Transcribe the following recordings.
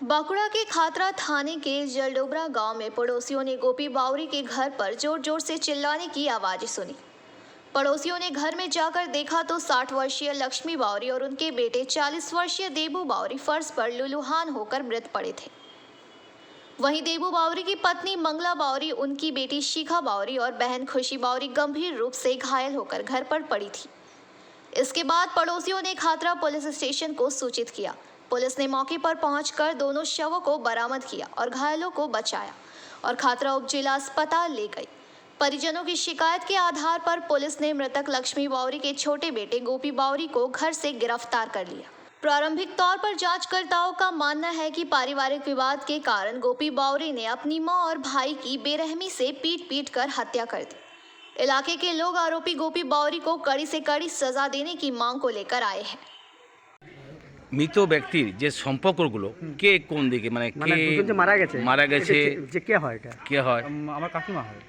बांकुड़ा के खातरा थाने के जलडोबरा गांव में पड़ोसियों ने गोपी बावरी के घर पर जोर जोर से चिल्लाने की आवाज सुनी। पड़ोसियों ने घर में जाकर देखा तो 60 वर्षीय लक्ष्मी बावरी और उनके बेटे 40 वर्षीय देबू बावरी फर्श पर लुलुहान होकर मृत पड़े थे। वहीं देबू बावरी की पत्नी मंगला बावरी, उनकी बेटी शिखा बावरी और बहन खुशी बावरी गंभीर रूप से घायल होकर घर पर पड़ी थी। इसके बाद पड़ोसियों ने खातरा पुलिस स्टेशन को सूचित किया। पुलिस ने मौके पर पहुंचकर दोनों शवों को बरामद किया और घायलों को बचाया और खातरा उप जिला अस्पताल ले गई। परिजनों की शिकायत के आधार पर पुलिस ने मृतक लक्ष्मी बावरी के छोटे बेटे गोपी बावरी को घर से गिरफ्तार कर लिया। प्रारंभिक तौर पर जांचकर्ताओं का मानना है कि पारिवारिक विवाद के कारण गोपी बावरी ने अपनी मां और भाई की बेरहमी से पीट कर हत्या कर दी। इलाके के लोग आरोपी गोपी बावरी को कड़ी से कड़ी सजा देने की मांग को लेकर आए हैं। মৃত ব্যক্তির যে সম্পর্কগুলো কে কোন দিকে মানে কে দুজন যে মারা গেছে যে কে হয় এটা কে হয়? আমার কাকিমা হয়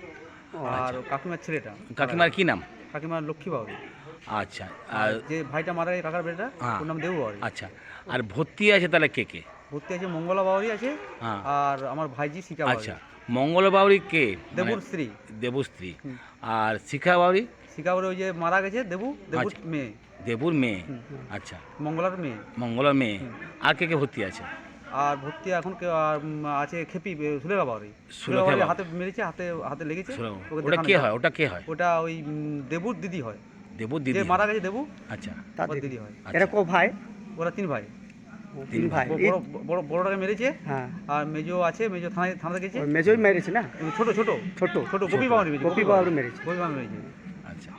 আর কাকিমার ছেলেটা। কাকিমার কি নাম? কাকিমার লক্ষ্মী বাবুরি। আচ্ছা, আর যে ভাইটা মারা গেছে কাকার বেটা ওর নাম দেবু বাবুরি। আচ্ছা, আর ভর্তি আছে তাহলে কে কে? ভর্তি আছে মঙ্গলা বাবুরি আছে আর আমার ভাইজি শিখা বাবুরি। আচ্ছা, মঙ্গল বাউরি কে? দেবুর স্ত্রী। দেবুর স্ত্রী। আর শিখা বাউরি? শিখা বাবুরি ওই যে মারা গেছে দেবুর মেয়ে। দেবুর মেয়ে। আচ্ছা, মঙ্গলার মেয়ে। মঙ্গলার মেয়ে। আর কে কে ভর্তি আছে? আর ভর্তি এখন আছে খেপি সুলেখা বাবুরি। সুলেখা বাবুরি হাতে মেরেছে, হাতে লেগেছে। ওটা কে হয়? ওটা কে হয়? ওটা ওই দেবুর দিদি হয়। দেবুর দিদি যে মারা গেছে দেবু। আচ্ছা, তার দিদি হয়। এরা কো ভাই? ওরা তিন ভাই। তিন ভাই। বড়টাকে মেরেছে। হ্যাঁ। আর মেজো আছে, মেজো থানাতে গেছে। মেজোই মেরেছে না? ছোট গোপী বাবুরি মেরেছে। গোপী বাবুরি মেরেছে। গোপী বাবুরি মেরেছে। আচ্ছা,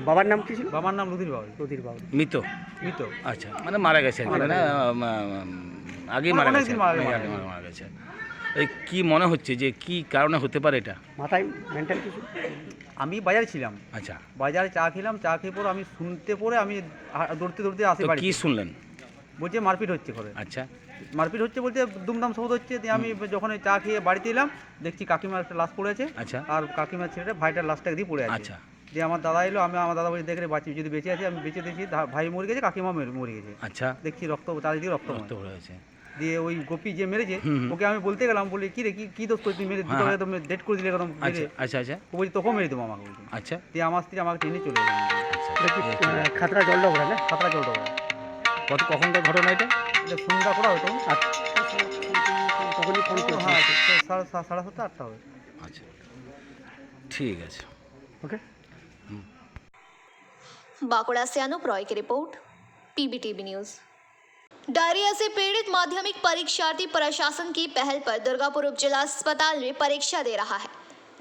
বাবার নাম কি ছিল? বাবার নাম লুধির বাবুরি। লুধির বাবুরি। মৃত? মৃত। আচ্ছা, মানে মারা গেছে আর কি, মানে আগে মারা গেছে। মারা গেছে। এই কি মনে হচ্ছে যে কি কারণে হতে পারে এটা? মাথায় মেন্টাল কিছু? আমি বাজারে ছিলাম। আচ্ছা, বাজারে চা খেলাম, চা খেয়ে পরে আমি শুনতে পরে আমি দৌড়তে আসি বাড়ি। কি শুনলেন? বলছে মারপিট হচ্ছে ঘরে। আচ্ছা, মারপিট হচ্ছে বলতে দুমদাম শব্দ হচ্ছে। দিয়ে আমি যখন চা খেয়ে বাড়িতে এলাম দেখছি কাকিমার একটা লাশ পড়ে আছে। আচ্ছা, আর কাকিমার ছেলেটা ভাইটার লাশটা দিয়ে পড়ে আছে। আচ্ছা, দিয়ে আমার দাদা এলো, আমার দাদা বলছে দেখলে বাঁচি, যদি বেঁচে আছে। আমি বেঁচে দেখছি ভাই মরে গেছে, কাকিমা মরে গেছে। আচ্ছা, দেখছি রক্ত, চারিদিকে রক্ত হয়েছে। দিয়ে ওই গোপী যে মেরেছে ওকে আমি বলতে গেলাম, বলি কি রে কি দোষ করে তুই মেরে দুটো একদম ডেট করে দিলে একদম। আচ্ছা, আচ্ছা, ও বলছি তোকেও মেরে দেবো আমাকে বলছি। আচ্ছা, দিয়ে আমার স্ত্রী আমাকে টেনে চলে গেল। খাতরা জলডোবরা না? খাতরা জলডোবরা। কখনকার ঘটনা এটা? এটা সন্ধ্যা করা হতো। তখনই ফোন করছি। হ্যাঁ, 7:30 8টা হবে। আচ্ছা, ঠিক আছে, ওকে। बांकुड़ा से अनूप रॉय की रिपोर्ट, पीबीटीवी न्यूज। डायरिया से पीड़ित माध्यमिक परीक्षार्थी प्रशासन की पहल पर दुर्गापुर उप जिला अस्पताल में परीक्षा दे रहा है।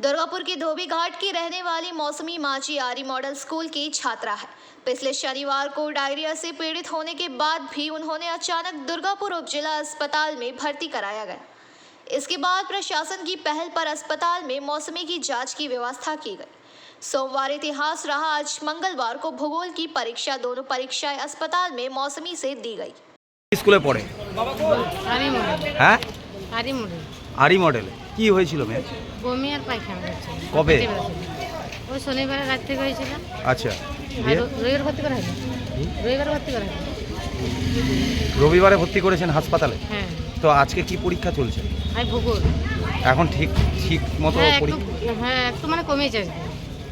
दुर्गापुर की धोबी घाट की रहने वाली मौसमी माझी आर्य मॉडल स्कूल की छात्रा है। पिछले शनिवार को डायरिया से पीड़ित होने के बाद भी उन्होंने अचानक दुर्गापुर उप जिला अस्पताल में भर्ती कराया गया। इसके बाद प्रशासन की पहल पर अस्पताल में मौसमी की जांच की व्यवस्था की गई। सोमवार इतिहास रहा। आज मंगलवार को भूगोल की परीक्षा, दोनों परीक्षाएं अस्पताल में मौसमी से दी गई। স্কুলে পড়ে? হ্যাঁ, আরি মডেল। কি হয়েছিল মেয়ে? বমি আর পায়খানা হচ্ছে। কবে? ওই শনিবার রাত থেকে হয়েছিল। আচ্ছা, রবিবার ভর্তি করা হয়নি। রবিবারে ভর্তি করেছেন হাসপাতালে? হ্যাঁ। তো আজকে কি পরীক্ষা চলছে? আর ভূগোল। এখন ঠিক মতো পরীক্ষা? হ্যাঁ, একটু মানে কমেছে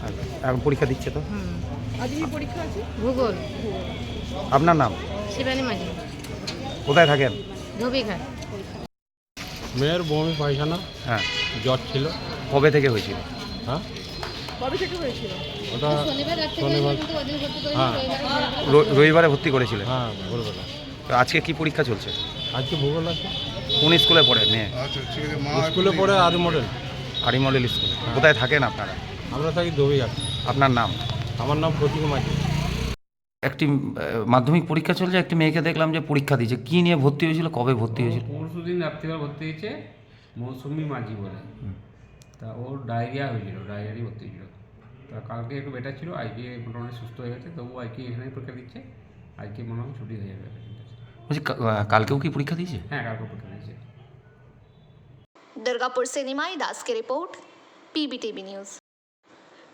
আজকে। এখন পরীক্ষা দিচ্ছে তো? আজ কি পরীক্ষা আছে? ভূগোল। আপনার নাম? শিবানী মাঝি। কোথায় থাকেন? ধোবিঘাট। মেয়ের বমি পায়খানা, হ্যাঁ, জ্বর ছিল। কবে থেকে হয়েছিল? হ্যাঁ, কবে থেকে হয়েছিল? ওটা শনিবার রাত থেকে শনিবার। কিন্তু ওদিন ভর্তি করে হ্যাঁ। রবিবারে ভর্তি করেছিলেন? হ্যাঁ, ভোরবেলা। তো আজকে কি পরীক্ষা চলছে? আজকে ভূগোল আছে। কোন স্কুলে পড়ে মেয়ে? স্কুলে পড়ে আরি মডেল। আরি মডেল স্কুল। কোথায় থাকেন আপনারা? আমরা থাকি ধোবিঘাট। আপনার নাম? আমার নাম প্রতীক মাঝি। একটি মাধ্যমিক পরীক্ষা চলছে, একটি মেয়েকে দেখলাম যে পরীক্ষা দিয়েছে। কি নিয়ে ভর্তি হয়েছিল, কবে ভর্তি হয়েছিল? পরশুদিন রাত্রিবেলা ভর্তি হয়েছে মৌসুমি মাঝি বলে। তা ওর ডায়রিয়া হয়েছিল, ডায়রিয়ারই ভর্তি হয়েছিল। তা কালকে একটু বেটার ছিল, আজকে মোটামুটি সুস্থ হয়ে গেছে। তবু আজকে এখানেই পরীক্ষা দিচ্ছে। আজকে মনে হয় ছুটি হয়ে যাবে। বলছি কালকেও কি পরীক্ষা দিয়েছে? হ্যাঁ, কালকে পরীক্ষা দিয়েছে। दुर्गापुर से निमाई दास की रिपोर्ट, पीबीटीवी न्यूज।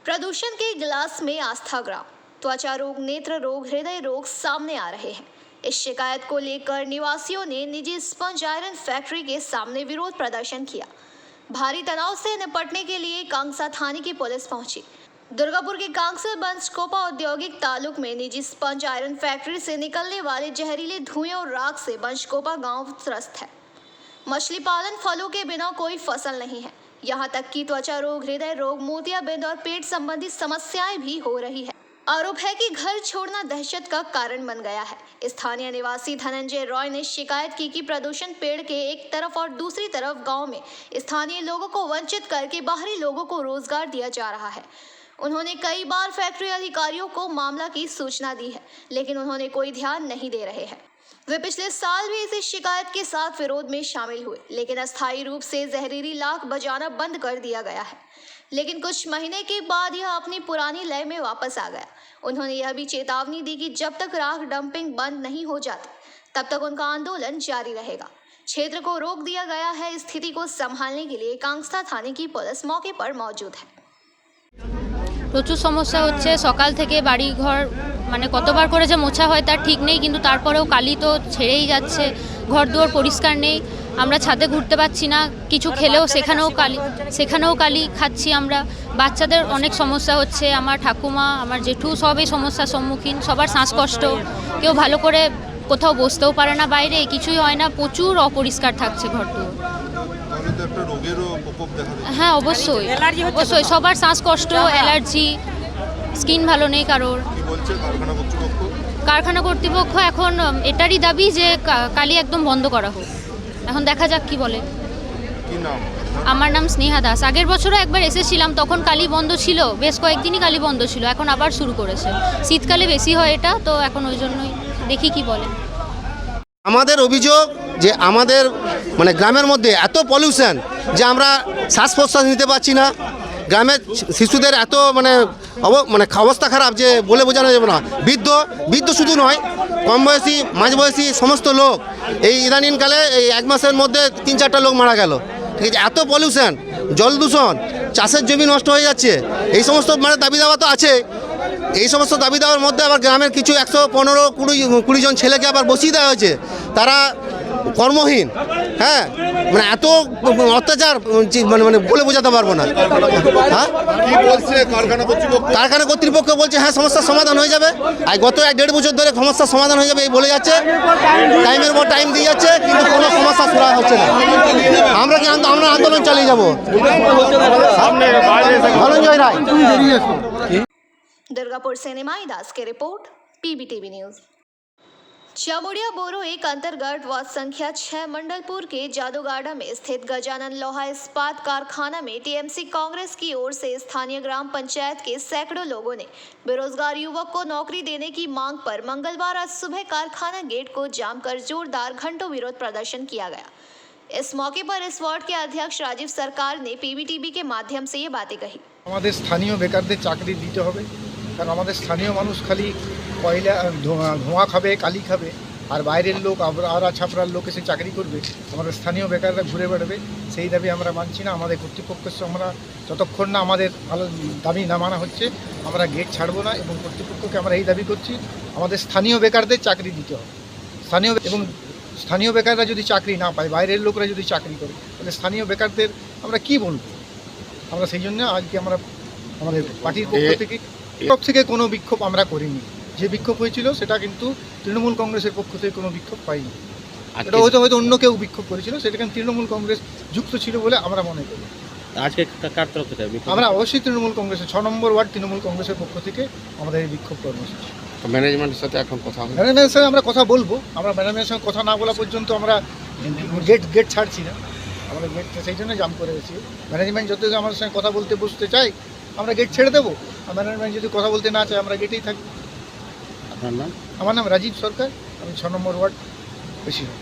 प्रदूषण के गिलास में आस्था ग्राम, त्वचा रोग, नेत्र रोग, हृदय रोग सामने आ रहे हैं। इस शिकायत को लेकर निवासियों ने निजी स्पंज आयरन फैक्ट्री के सामने विरोध प्रदर्शन किया। भारी तनाव से निपटने के लिए कांगसा थाने की पुलिस पहुंची। दुर्गापुर के कांगसा बनस्कोपा औद्योगिक तालुक में निजी स्पंज आयरन फैक्ट्री से निकलने वाले जहरीले धुएं और राख से बनस्कोपा गांव त्रस्त है। मछली पालन, फलों के बिना कोई फसल नहीं है। यहाँ तक कि त्वचा रोग, हृदय रोग, मोतियाबिंद और पेट संबंधी समस्याएं भी हो रही है। आरोप है कि घर छोड़ना दहशत का कारण बन गया है। स्थानीय निवासी धनंजय रॉय ने शिकायत की कि प्रदूषण पेड़ के एक तरफ और दूसरी तरफ गांव में स्थानीय लोगों को वंचित करके बाहरी लोगों को रोजगार दिया जा रहा है। उन्होंने कई बार फैक्ट्री अधिकारियों को मामला की सूचना दी है, लेकिन उन्होंने कोई ध्यान नहीं दे रहे हैं। वे पिछले साल भी इस शिकायत के साथ विरोध में शामिल हुए, लेकिन अस्थायी रूप से जहरीली लाख बजाना बंद कर दिया गया है। लेकिन कुछ महीने के बाद यह अपनी पुरानी लय में वापस आ गया। उन्होंने यह भी चेतावनी दी कि जब तक राख डंपिंग बंद नहीं हो जाती, तब तक उनका आंदोलन जारी रहेगा। क्षेत्र को रोक दिया गया है। स्थिति को संभालने के लिए कांगसा थाने की पुलिस मौके पर मौजूद है। প্রচুর সমস্যা হচ্ছে। সকাল থেকে বাড়ি ঘর মানে কতবার করে যে মোছা হয় তার ঠিক নেই, কিন্তু তারপরেও কালি তো ছেড়েই যাচ্ছে। ঘর দুয়ার পরিষ্কার নেই, আমরা ছাদে ঘুরতে পারছি না। কিছু খেলেও সেখানেও কালি খাচ্ছি আমরা। বাচ্চাদের অনেক সমস্যা হচ্ছে। আমার ঠাকুমা, আমার জেঠু সবই সমস্যার সম্মুখীন। সবার শ্বাসকষ্ট, কেউ ভালো করে কোথাও বসতেও পারে না, বাইরে কিছুই হয় না। প্রচুর অপরিষ্কার থাকছে ঘর দুয়ার। হ্যাঁ, অবশ্যই সবার শ্বাসকষ্ট, অ্যালার্জি, স্কিন ভালো নেই কারোর। কারখানা কর্তৃপক্ষ এখন এটারই দাবি যে কালি একদম বন্ধ করা হোক। এখন দেখা যাক কি বলে। আমার নাম স্নেহা দাস। আগের বছরও একবার এসেছিলাম, তখন কালি বন্ধ ছিল, বেশ কয়েকদিনই কালি বন্ধ ছিল। এখন আবার শুরু করেছে। শীতকালে বেশি হয় এটা, তো এখন ওই জন্যই দেখি কি বলে। আমাদের অভিযোগ যে আমাদের মানে গ্রামের মধ্যে এত পলিউশন যে আমরা শ্বাস প্রশ্বাস নিতে পারছি না। গ্রামের শিশুদের এত মানে অবস্থা খারাপ যে বলে বোঝানো যাবে না। বৃদ্ধ শুধু নয়, কম বয়সী, মাঝবয়সী সমস্ত লোক এই ইদানিংকালে এই এক মাসের মধ্যে 3-4টা লোক মারা গেল। ঠিক আছে, এত পলিউশন, জল দূষণ, চাষের জমি নষ্ট হয়ে যাচ্ছে। এই সমস্ত মানে দাবি দাওয়া তো আছে। এই সমস্ত দাবি দাওয়ার মধ্যে আবার গ্রামের কিছু 115-20 জন ছেলেকে আবার বসিয়ে দেওয়া হয়েছে। তারা কর্মহীন। হ্যাঁ, মানে এত অত্যাচার মানে বলে বোঝাতে পারবো না। হ্যাঁ, কারখানা কর্তৃপক্ষ বলছে হ্যাঁ সমস্যার সমাধান হয়ে যাবে। আর গত 1-1.5 বছর ধরে সমস্যার সমাধান হয়ে যাবে এই বলে যাচ্ছে। টাইমের পর টাইম দিয়ে যাচ্ছে, কিন্তু কোনো সমস্যা সুরা হচ্ছে না। আমরা আন্দোলন চালিয়ে যাবো। ধনঞ্জয় রায়, दुर्गापुर से निमाई दास की रिपोर्ट, PBTV न्यूज। चामुड़िया बोरो एक अंतर्गत वार्ड संख्या 6 मंडलपुर के जादूगाड़ा में स्थित गजानन लोहा इस्पात कारखाना में टीएमसी कांग्रेस की ओर से स्थानीय ग्राम पंचायत के सैकड़ों लोगों ने बेरोजगार युवक को नौकरी देने की मांग पर मंगलवार आज सुबह कारखाना गेट को जाम कर जोरदार घंटों विरोध प्रदर्शन किया गया। इस मौके पर इस वार्ड के अध्यक्ष राजीव सरकार ने PBTV के माध्यम से ये बातें कही। আমাদের স্থানীয় বেকারদের চাকরি দিতে হবে, কারণ আমাদের স্থানীয় মানুষ খালি কয়লা ধোঁয়া খাবে, কালি খাবে, আর বাইরের লোক আবরা ছাপড়ার লোক এসে চাকরি করবে। আমাদের স্থানীয় বেকাররা ঘুরে বেড়াবে। সেই দাবি আমরা মানছি না। আমাদের কর্তৃপক্ষের সঙ্গে আমরা যতক্ষণ না আমাদের দাবি না মানা হচ্ছে আমরা গেট ছাড়বো না। এবং কর্তৃপক্ষকে আমরা এই দাবি করছি, আমাদের স্থানীয় বেকারদের চাকরি দিতে হবে। স্থানীয় বেকাররা যদি চাকরি না পায়, বাইরের লোকরা যদি চাকরি করে, তাহলে স্থানীয় বেকারদের আমরা কি বলবো? আমরা সেই জন্য আজকে আমরা আমাদের পার্টির পক্ষ থেকে কোনো বিক্ষোভ আমরা করিনি। যে বিক্ষোভ হয়েছিল সেটা কিন্তু তৃণমূল কংগ্রেসের পক্ষ থেকে কোনো বিক্ষোভ পাইনি। এটা হয়তো অন্য কেউ বিক্ষোভ করেছিল, সেটা কিন্তু তৃণমূল কংগ্রেস যুক্ত ছিল বলে আমরা মনে করি। আজকে কার তরফ থেকে আমরা অবশ্যই তৃণমূল কংগ্রেসের 6 নম্বর ওয়ার্ড তৃণমূল কংগ্রেসের পক্ষ থেকে আমাদের এই বিক্ষোভ কর্মসূচি। ম্যানেজমেন্টের সাথে এখন কথা হবে। ম্যানেজমেন্টের সাথে আমরা কথা বলবো। আমরা ম্যানেজমেন্টের সঙ্গে কথা না বলা পর্যন্ত আমরা গেট ছাড়ছি না। আমরা গেট সেই জন্য জাম করে গেছি। ম্যানেজমেন্ট যত আমাদের সঙ্গে কথা বলতে বসতে চাই, আমরা গেট ছেড়ে দেবো। আর ম্যানেজমেন্ট যদি কথা বলতে না চায়, আমরা গেটেই থাকি। আপনার নাম? আমার নাম রাজীব সরকার, আমি 6 নম্বর ওয়ার্ড প্রেসিডেন্ট।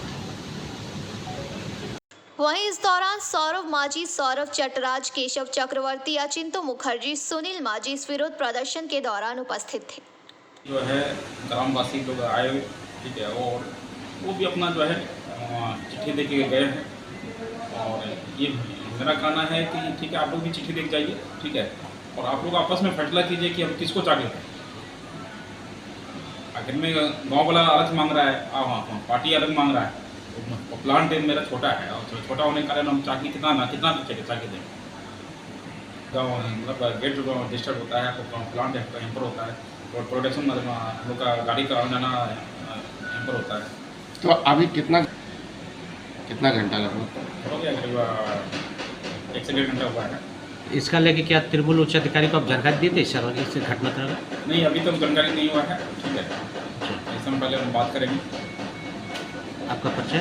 वहीं इस दौरान सौरभ माझी, सौरभ चटराज, केशव चक्रवर्ती, अचिंतो मुखर्जी, सुनील माझी इस विरोध प्रदर्शन के दौरान उपस्थित थे। जो है ग्रामवासी लोग आए, ठीक है, और वो भी अपना जो है चिट्ठी दे के गए हैं। और ये मेरा कहना है कि ठीक है, आप लोग भी चिट्ठी दे के जाइए, ठीक है, और आप लोग आपस में फैसला कीजिए कि हम किसको चाकरी दें। आखिर में गांव वाला अलग मांग रहा है, पार्टी अलग मांग रहा है। तो प्लांट मेरा छोटा है और छोटा होने के कारण हम चाकी कितना चाकी दें। गाँव मतलब गेट डिस्टर्ब होता है तो प्लांट हेम्पर होता है और प्रोडक्शन मतलब हम लोग का गाड़ी का आना जाना हेम्पर होता है। तो अभी कितना घंटा लगभग हो गया करीब 1 से 1.5 घंटा हुआ है। इसका लेके क्या त्रिपुल उच्च अधिकारी को आप जानकारी दी थी सर इस घटना का? नहीं, अभी तक जानकारी नहीं हुआ है। ठीक है, इस समय पहले हम बात करेंगे। आपका परिचय?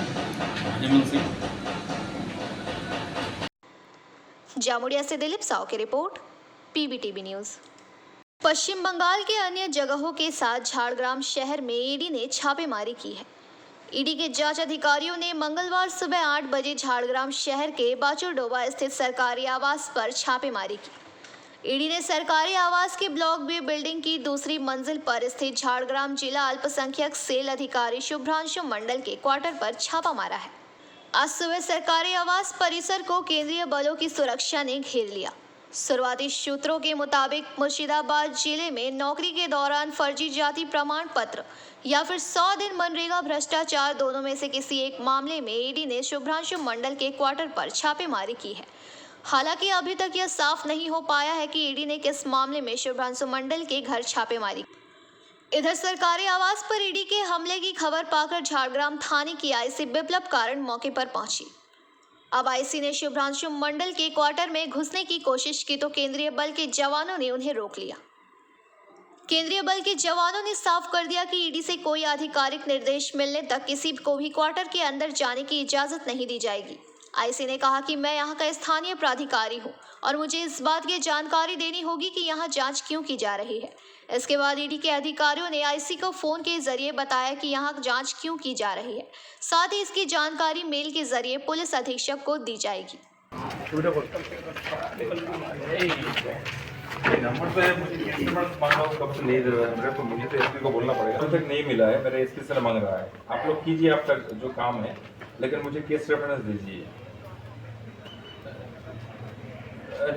हेमंत सिंह। जामुड़िया से दिलीप साव की रिपोर्ट, PBTV न्यूज़। पश्चिम बंगाल के अन्य जगहों के साथ झाड़ग्राम शहर में ईडी ने छापेमारी की है। ईडी के जांच अधिकारियों ने मंगलवार सुबह 8 बजे झाड़ग्राम शहर के बाचुरडोबा स्थित सरकारी आवास पर छापेमारी की। ईडी ने सरकारी आवास के ब्लॉक बी बिल्डिंग की दूसरी मंजिल पर स्थित झाड़ग्राम जिला अल्पसंख्यक सेल अधिकारी शुभ्रांशु मंडल के क्वार्टर पर छापा मारा है। आज सुबह सरकारी आवास परिसर को केंद्रीय बलों की सुरक्षा ने घेर लिया। शुरुआती सूत्रों के मुताबिक मुर्शिदाबाद जिले में नौकरी के दौरान फर्जी जाति प्रमाण पत्र या फिर 100 दिन मनरेगा भ्रष्टाचार दोनों में से किसी एक मामले में ईडी ने शुभ्रांशु मंडल के क्वार्टर पर छापेमारी की है। हालांकि अभी तक यह साफ नहीं हो पाया है कि ईडी ने किस मामले में शुभ्रांशु मंडल के घर छापेमारी की। इधर सरकारी आवास पर ईडी के हमले की खबर पाकर झाड़ग्राम थाने की आईसी बिप्लब कारण मौके पर पहुंची। अब आईसी ने शुभ्रांशु मंडल के क्वार्टर में घुसने की कोशिश की तो केंद्रीय बल के जवानों ने उन्हें रोक लिया। केंद्रीय बल के जवानों ने साफ कर दिया कि ईडी से कोई आधिकारिक निर्देश मिलने तक किसी को भी क्वार्टर के अंदर जाने की इजाजत नहीं दी जाएगी। आईसी ने कहा कि मैं यहां का स्थानीय प्राधिकारी हूं और मुझे इस बात की जानकारी देनी होगी कि यहां जांच क्यों की जा रही है। इसके बाद ईडी के अधिकारियों ने आईसी को फोन के जरिए बताया कि यहां जांच क्यों की जा रही है। साथ ही इसकी जानकारी मेल के जरिए पुलिस अधीक्षक को दी जाएगी। नंबर पे मुझे मांग रहा हूँ, कब से नहीं दे रहा है मेरे, तो मुझे तो एसपी को बोलना पड़ेगा। अभी तक नहीं मिला है, मेरे एसपी से मांग रहा है। आप लोग कीजिए आपका जो काम है, लेकिन मुझे केस रेफरेंस दीजिए।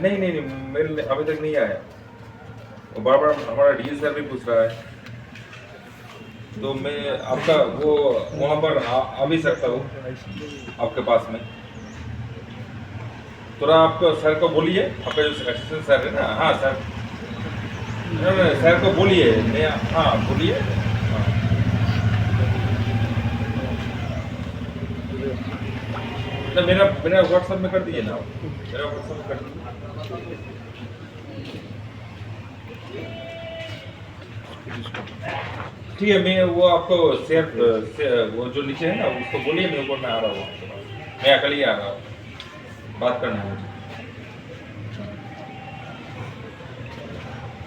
नहीं मेरे अभी तक नहीं आया। वो बार बार हमारा डीएस सर भी पूछ रहा है, तो मैं आपका वो वहाँ पर आ भी सकता हूँ आपके पास में। थोड़ा आप सर को बोलिए, आपका जो असिस्टेंट सर है ना, हाँ सर, सर को बोलिए, मैं हाँ बोलिए। मेरा व्हाट्सएप में कर दीजिए ना, मेरा व्हाट्सएप में कर दीजिए। ठीक है, मैं वो आपको शेयर वो जो नीचे है ना उसको बोलिए, मैं ऊपर में आ रहा हूँ, मैं अकेले ही आ रहा हूँ, बात करना है मुझे।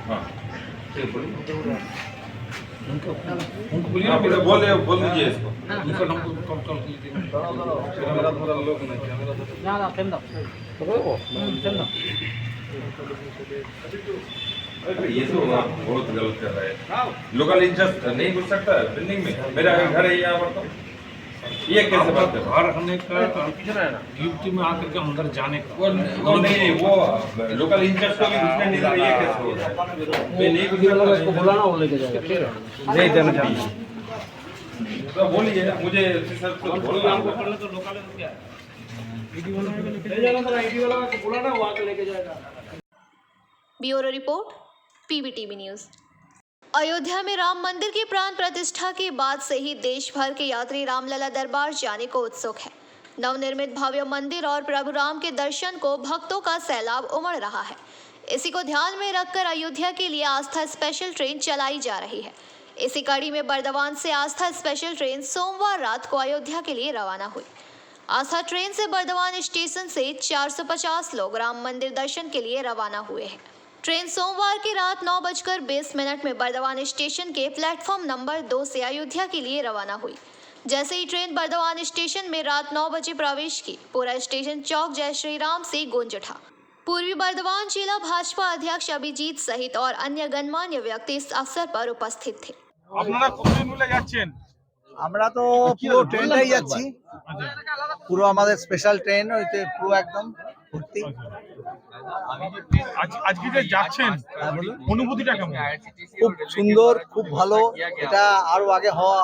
हाँ ठीक है, बोलिए उनको बोलिए, बोल दीजिए इसको। ये तो आप बहुत गलत कर रहे हैं। लोकल इंटरेस्ट नहीं घुस सकता बिल्डिंग में, मेरा घर है यहाँ पर, तो ये कैसे बात है? बाहर रखने का ड्यूटी में आकर के अंदर जाने का वो नहीं, वो लोकल इंटरेस्ट को भी घुसने नहीं दे, ये कैसे हो रहा है? मैं नहीं घुस बुलाना वो लेके जाएगा, नहीं देना चाहिए। तो बोलिए मुझे सर को बोलना bureau report, PBTV news. Ayodhya में राम मंदिर की प्राण प्रतिष्ठा के बाद से ही देश भर के यात्री रामलला दरबार जाने को उत्सुक है। नवनिर्मित भव्य मंदिर और प्रभु राम के दर्शन को भक्तों का सैलाब उमड़ रहा है। इसी को ध्यान में रखकर अयोध्या के लिए आस्था स्पेशल ट्रेन चलाई जा रही है। इसी कड़ी में बर्दवान से आस्था स्पेशल ट्रेन सोमवार रात को अयोध्या के लिए रवाना हुई। आस्था ट्रेन से बर्दवान स्टेशन से 450 लोग राम मंदिर दर्शन के लिए रवाना हुए हैं। ट्रेन सोमवार की रात 9:20 में बर्दवान स्टेशन के प्लेटफॉर्म नंबर 2 से अयोध्या के लिए रवाना हुई। जैसे ही ट्रेन बर्दवान स्टेशन में रात 9 बजे प्रवेश की, पूरा स्टेशन चौक जय श्री राम से गूंज उठा। पूर्वी बर्दवान जिला भाजपा अध्यक्ष अभिजीत सहित और अन्य गणमान्य व्यक्ति इस अवसर पर उपस्थित थे। আমরা তো পুরো ট্রেনটাই যাচ্ছি, পুরো আমাদের স্পেশাল ট্রেন হইতে পুরো একদম ভর্তি। আজকে যে যাচ্ছেন অনুভূতিটা কেমন? খুব সুন্দর, খুব ভালো। এটা আরো আগে হওয়া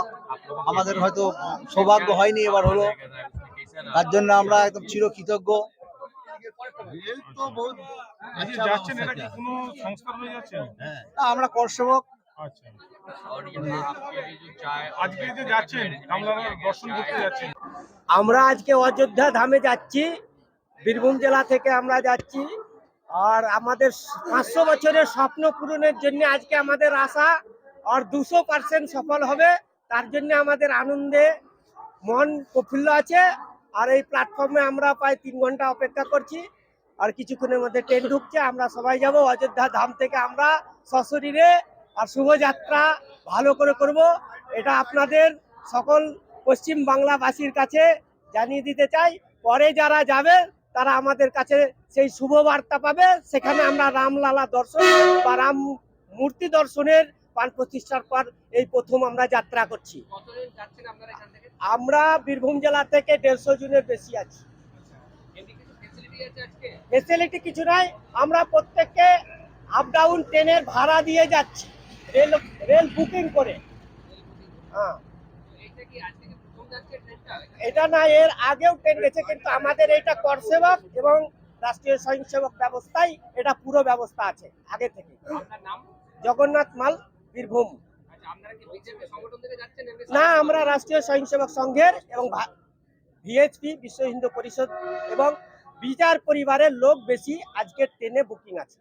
আমাদের হয়তো সৌভাগ্য হয়নি, এবার হলো, তার জন্য আমরা একদম চিরকৃতজ্ঞ। আজকে যাচ্ছেন, এটা কি কোনো সংস্কার হয়ে যাচ্ছে? আমরা করসেবক। আচ্ছা, আজকে যে যাচ্ছেন রামলালার দর্শন করতে যাচ্ছেন, আমরা আজকে অযোধ্যা ধামে যাচ্ছি, বীরভূম জেলা থেকে আমরা যাচ্ছি। আর আমাদের 500 বছরের স্বপ্ন পূরণের জন্য আজকে আমাদের আশা আর 200% সফল হবে। তার জন্য আমাদের আনন্দে মন প্রফুল্ল আছে। আর এই প্ল্যাটফর্মে আমরা প্রায় 3 ঘন্টা অপেক্ষা করছি। আর কিছুক্ষণের মধ্যে ট্রেন ঢুকছে, আমরা সবাই যাব অযোধ্যা ধাম থেকে। আমরা সশরীরে আর শুভযাত্রা ভালো করে করব, এটা আপনাদের সকল পশ্চিম বাংলাবাসীর কাছে জানিয়ে দিতে চাই। পরে যারা যাবে তারা আমাদের কাছে সেই শুভ বার্তা পাবে। সেখানে আমরা রামলালা দর্শন বা রাম মূর্তি দর্শনের প্রাণ প্রতিষ্ঠার পর এই প্রথম আমরা যাত্রা করছি। আমরা বীরভূম জেলা থেকে 150 জনের বেশি আছি। ফেসিলিটি কিছু নাই, আমরা প্রত্যেককে আপ ডাউন ট্রেনের ভাড়া দিয়ে যাচ্ছি, রেল বুকিং করে। হ্যাঁ, এটা না, এর আগেও ট্রেন গেছে, কিন্তু আমাদের এটা করসেবক এবং রাষ্ট্রীয় স্বয়ংসেবক ব্যবস্থায় এটা পুরো ব্যবস্থা আছে আগে থেকে। জগন্নাথ মাল, বীরভূম। না, আমরা রাষ্ট্রীয় স্বয়ংসেবক সংঘের এবং ভিএইচপি বিশ্ব হিন্দু পরিষদ এবং বিচার পরিবারের লোক বেশি আজকে ট্রেনে বুকিং আছে।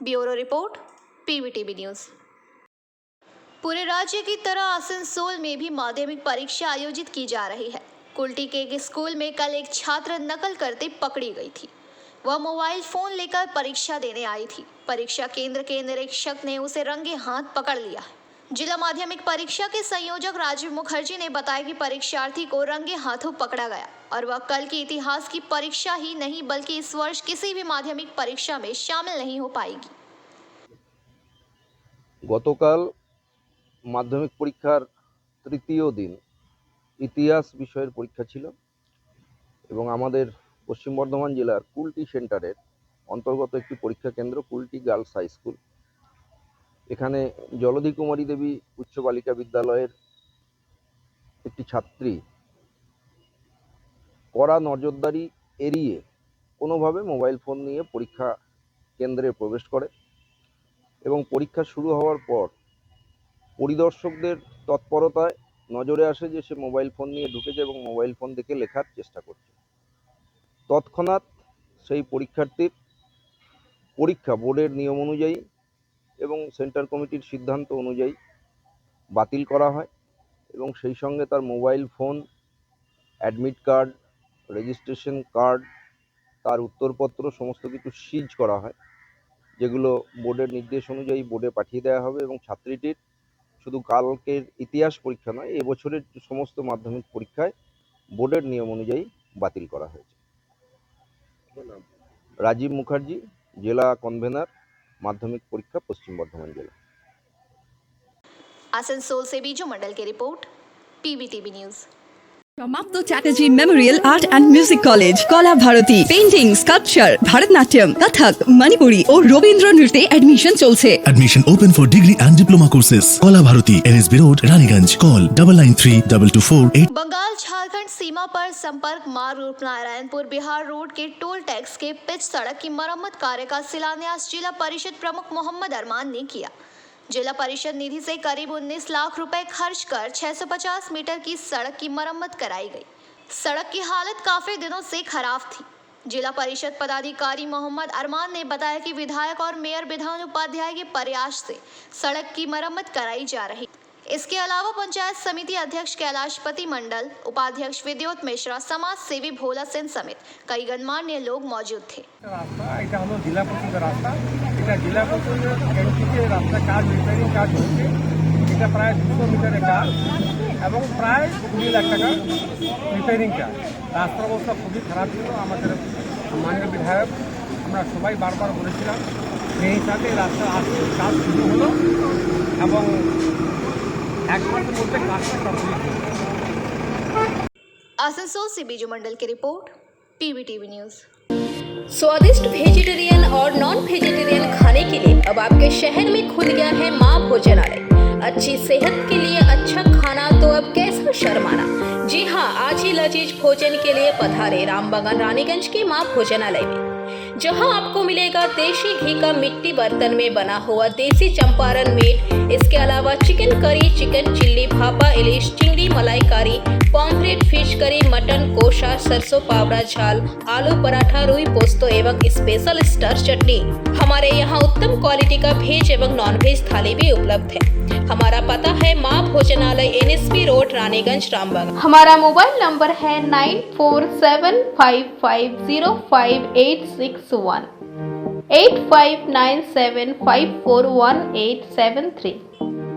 Bureau report, PVTV news. पूरे राज्य की तरह आसनसोल में भी माध्यमिक परीक्षा आयोजित की जा रही है। कुल्टी के एक स्कूल में कल एक छात्र नकल करते पकड़ी गई थी। वह मोबाइल फोन लेकर परीक्षा देने आई थी। परीक्षा केंद्र के निरीक्षक ने उसे रंगे हाथ पकड़ लिया। जिला माध्यमिक परीक्षा के संयोजक राजीव मुखर्जी ने बताया कि परीक्षार्थी को रंगे हाथों पकड़ा गया और वह कल की इतिहास की परीक्षा ही नहीं बल्कि इस वर्ष किसी भी माध्यमिक परीक्षा में शामिल नहीं हो पाएगी। গতকাল মাধ্যমিক পরীক্ষার তৃতীয় দিন ইতিহাস বিষয়ের পরীক্ষা ছিল এবং আমাদের পশ্চিম বর্ধমান জেলার কুলটি সেন্টারের অন্তর্গত একটি পরীক্ষা কেন্দ্র কুলটি গার্লস হাই স্কুল। এখানে জলধি কুমারী দেবী উচ্চ বালিকা বিদ্যালয়ের একটি ছাত্রী কড়া নজরদারি এড়িয়ে কোনোভাবে মোবাইল ফোন নিয়ে পরীক্ষা কেন্দ্রে প্রবেশ করে এবং পরীক্ষা শুরু হওয়ার পর পরিদর্শকদের তৎপরতায় নজরে আসে যে সে মোবাইল ফোন নিয়ে ঢুকেছে এবং মোবাইল ফোন দেখে লেখার চেষ্টা করছে। তৎক্ষণাৎ সেই পরীক্ষার্থীর পরীক্ষা বোর্ডের নিয়ম অনুযায়ী এবং সেন্টার কমিটির সিদ্ধান্ত অনুযায়ী বাতিল করা হয় এবং সেই সঙ্গে তার mobile phone, admit card, registration card, তার উত্তরপত্র সমস্ত কিছু সিজ করা হয়, যেগুলো বোর্ডের নির্দেশ অনুযায়ী বোর্ডে পাঠিয়ে দেওয়া হবে। এবং ছাত্রীটির শুধু কালকের ইতিহাস পরীক্ষা নয়, এবছরের সমস্ত মাধ্যমিক পরীক্ষায় বোর্ডের নিয়ম অনুযায়ী বাতিল করা হয়েছে। রাজীব মুখার্জি, জেলা কনভেনার, माध्यमिक परीक्षा पश्चिम बर्धमान जिला। आसनसोल से बीजू मंडल की रिपोर्ट, पीवीटीवी न्यूज़। समाप्त Chatterjee memorial art and music college Kala Bharati painting sculpture Bharatanatyam Kathak Manipuri और रवींद्र नृत्ये एडमिशन चलছে admission open for degree and diploma courses Kala Bharati NSB road Raniganj call 993224 Bengal Jharkhand सीमा पर संपर्क मार्ग रूपनारायणपुर बिहार रोड के टोल टैक्स के पिच सड़क की मरम्मत कार्य का शिलान्यास जिला परिषद प्रमुख मोहम्मद अरमान ने किया। जिला परिषद निधि से करीब 19 लाख रुपए खर्च कर 650 मीटर की सड़क की मरम्मत कराई गई। सड़क की हालत काफी दिनों से खराब थी। जिला परिषद पदाधिकारी मोहम्मद अरमान ने बताया कि विधायक और मेयर विधान उपाध्याय के प्रयास से सड़क की मरम्मत कराई जा रही। इसके अलावा पंचायत समिति अध्यक्ष कैलाशपति मंडल, उपाध्यक्ष विद्युत मिश्रा, समाज सेवी भोला सेन समेत कई गणमान्य लोग मौजूद थे। এটা হলো জেলা পরিষদের রাস্তা। এটা জেলা পরিষদের এনটিকে রাস্তা কাজ রিপেয়ারিং কাজ হচ্ছে। এটা প্রায় 200 মিটারের কাজ এবং প্রায় 20 লাখ টাকা রিপেয়ারিং কাজ। রাস্তার অবস্থা খুবই খারাপ ছিল। আমাদের মাননীয় বিধায়ক আমরা সবাই বারবার বলেছিলাম, সেই হিসাবে রাস্তা কাজ শুরু হলো এবং एक मास মধ্যে কাজটা কমপ্লিট হলো। आसनसोल से बीजू मंडल की रिपोर्ट, पीवीटीवी न्यूज़। स्वादिष्ट वेजिटेरियन और नॉन वेजिटेरियन खाने के लिए अब आपके शहर में खुल गया है माँ भोजनालय। अच्छी सेहत के लिए अच्छा खाना तो अब कैसा शर्माना। जी हाँ, आज ही लजीज भोजन के लिए पधारे रामबागान रानीगंज के माँ भोजनालय में, जहां आपको मिलेगा देशी घी का मिट्टी बर्तन में बना हुआ देसी चंपारण मीट। इसके अलावा chicken curry, chicken chilli, bhapa ilish, chingri malaikari, pomfret, fish curry, mutton kosha, सरसों पावड़ा झाल, आलू पराठा, रुई पोस्तो एवं स्पेशल स्टार चटनी। हमारे यहाँ उत्तम क्वालिटी का वेज एवं नॉन वेज थाली भी उपलब्ध है। हमारा पता है माँ भोजनालय, NSP रोड, रानीगंज, रामबाग। हमारा मोबाइल नंबर है 9475505861, 8597541873।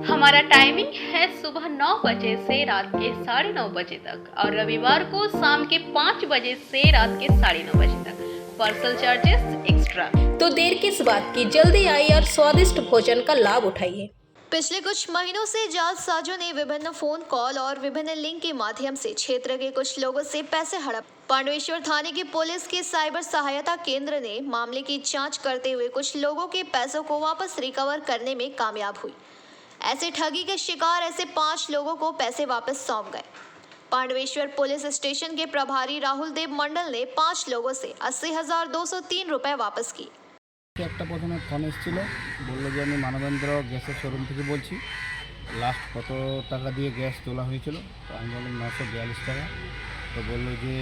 हमारा टाइमिंग है सुबह 9 बजे से रात के 9:30 बजे तक और रविवार को शाम के 5 बजे से रात के 9:30 बजे तक। Parcel charges extra. तो देर किस बात की, जल्दी आइए और स्वादिष्ट भोजन का लाभ उठाइए। पिछले कुछ महीनों से जालसाजों ने विभिन्न फोन कॉल और विभिन्न लिंक के माध्यम से क्षेत्र के कुछ लोगों से पैसे हड़प। पांडवेश्वर थाने की पुलिस के साइबर सहायता केंद्र ने मामले की जांच करते हुए कुछ लोगों के पैसों को वापस रिकवर करने में कामयाब हुई। ऐसे ठगी के शिकार ऐसे 5 लोगों को पैसे वापस सौंप गए। पांडवेश्वर पुलिस स्टेशन के प्रभारी राहुल देव मंडल ने 5 लोगों से 80,203 रुपए वापस किए। একটা প্রথমে ফোন এসেছিল, বললো যে আমি মানবেন্দ্র গ্যাসের শোরুম থেকে বলছি, লাস্ট কত টাকা দিয়ে গ্যাস তোলা হয়েছিল। তো আমি বললাম 942 টাকা। তো বললো যে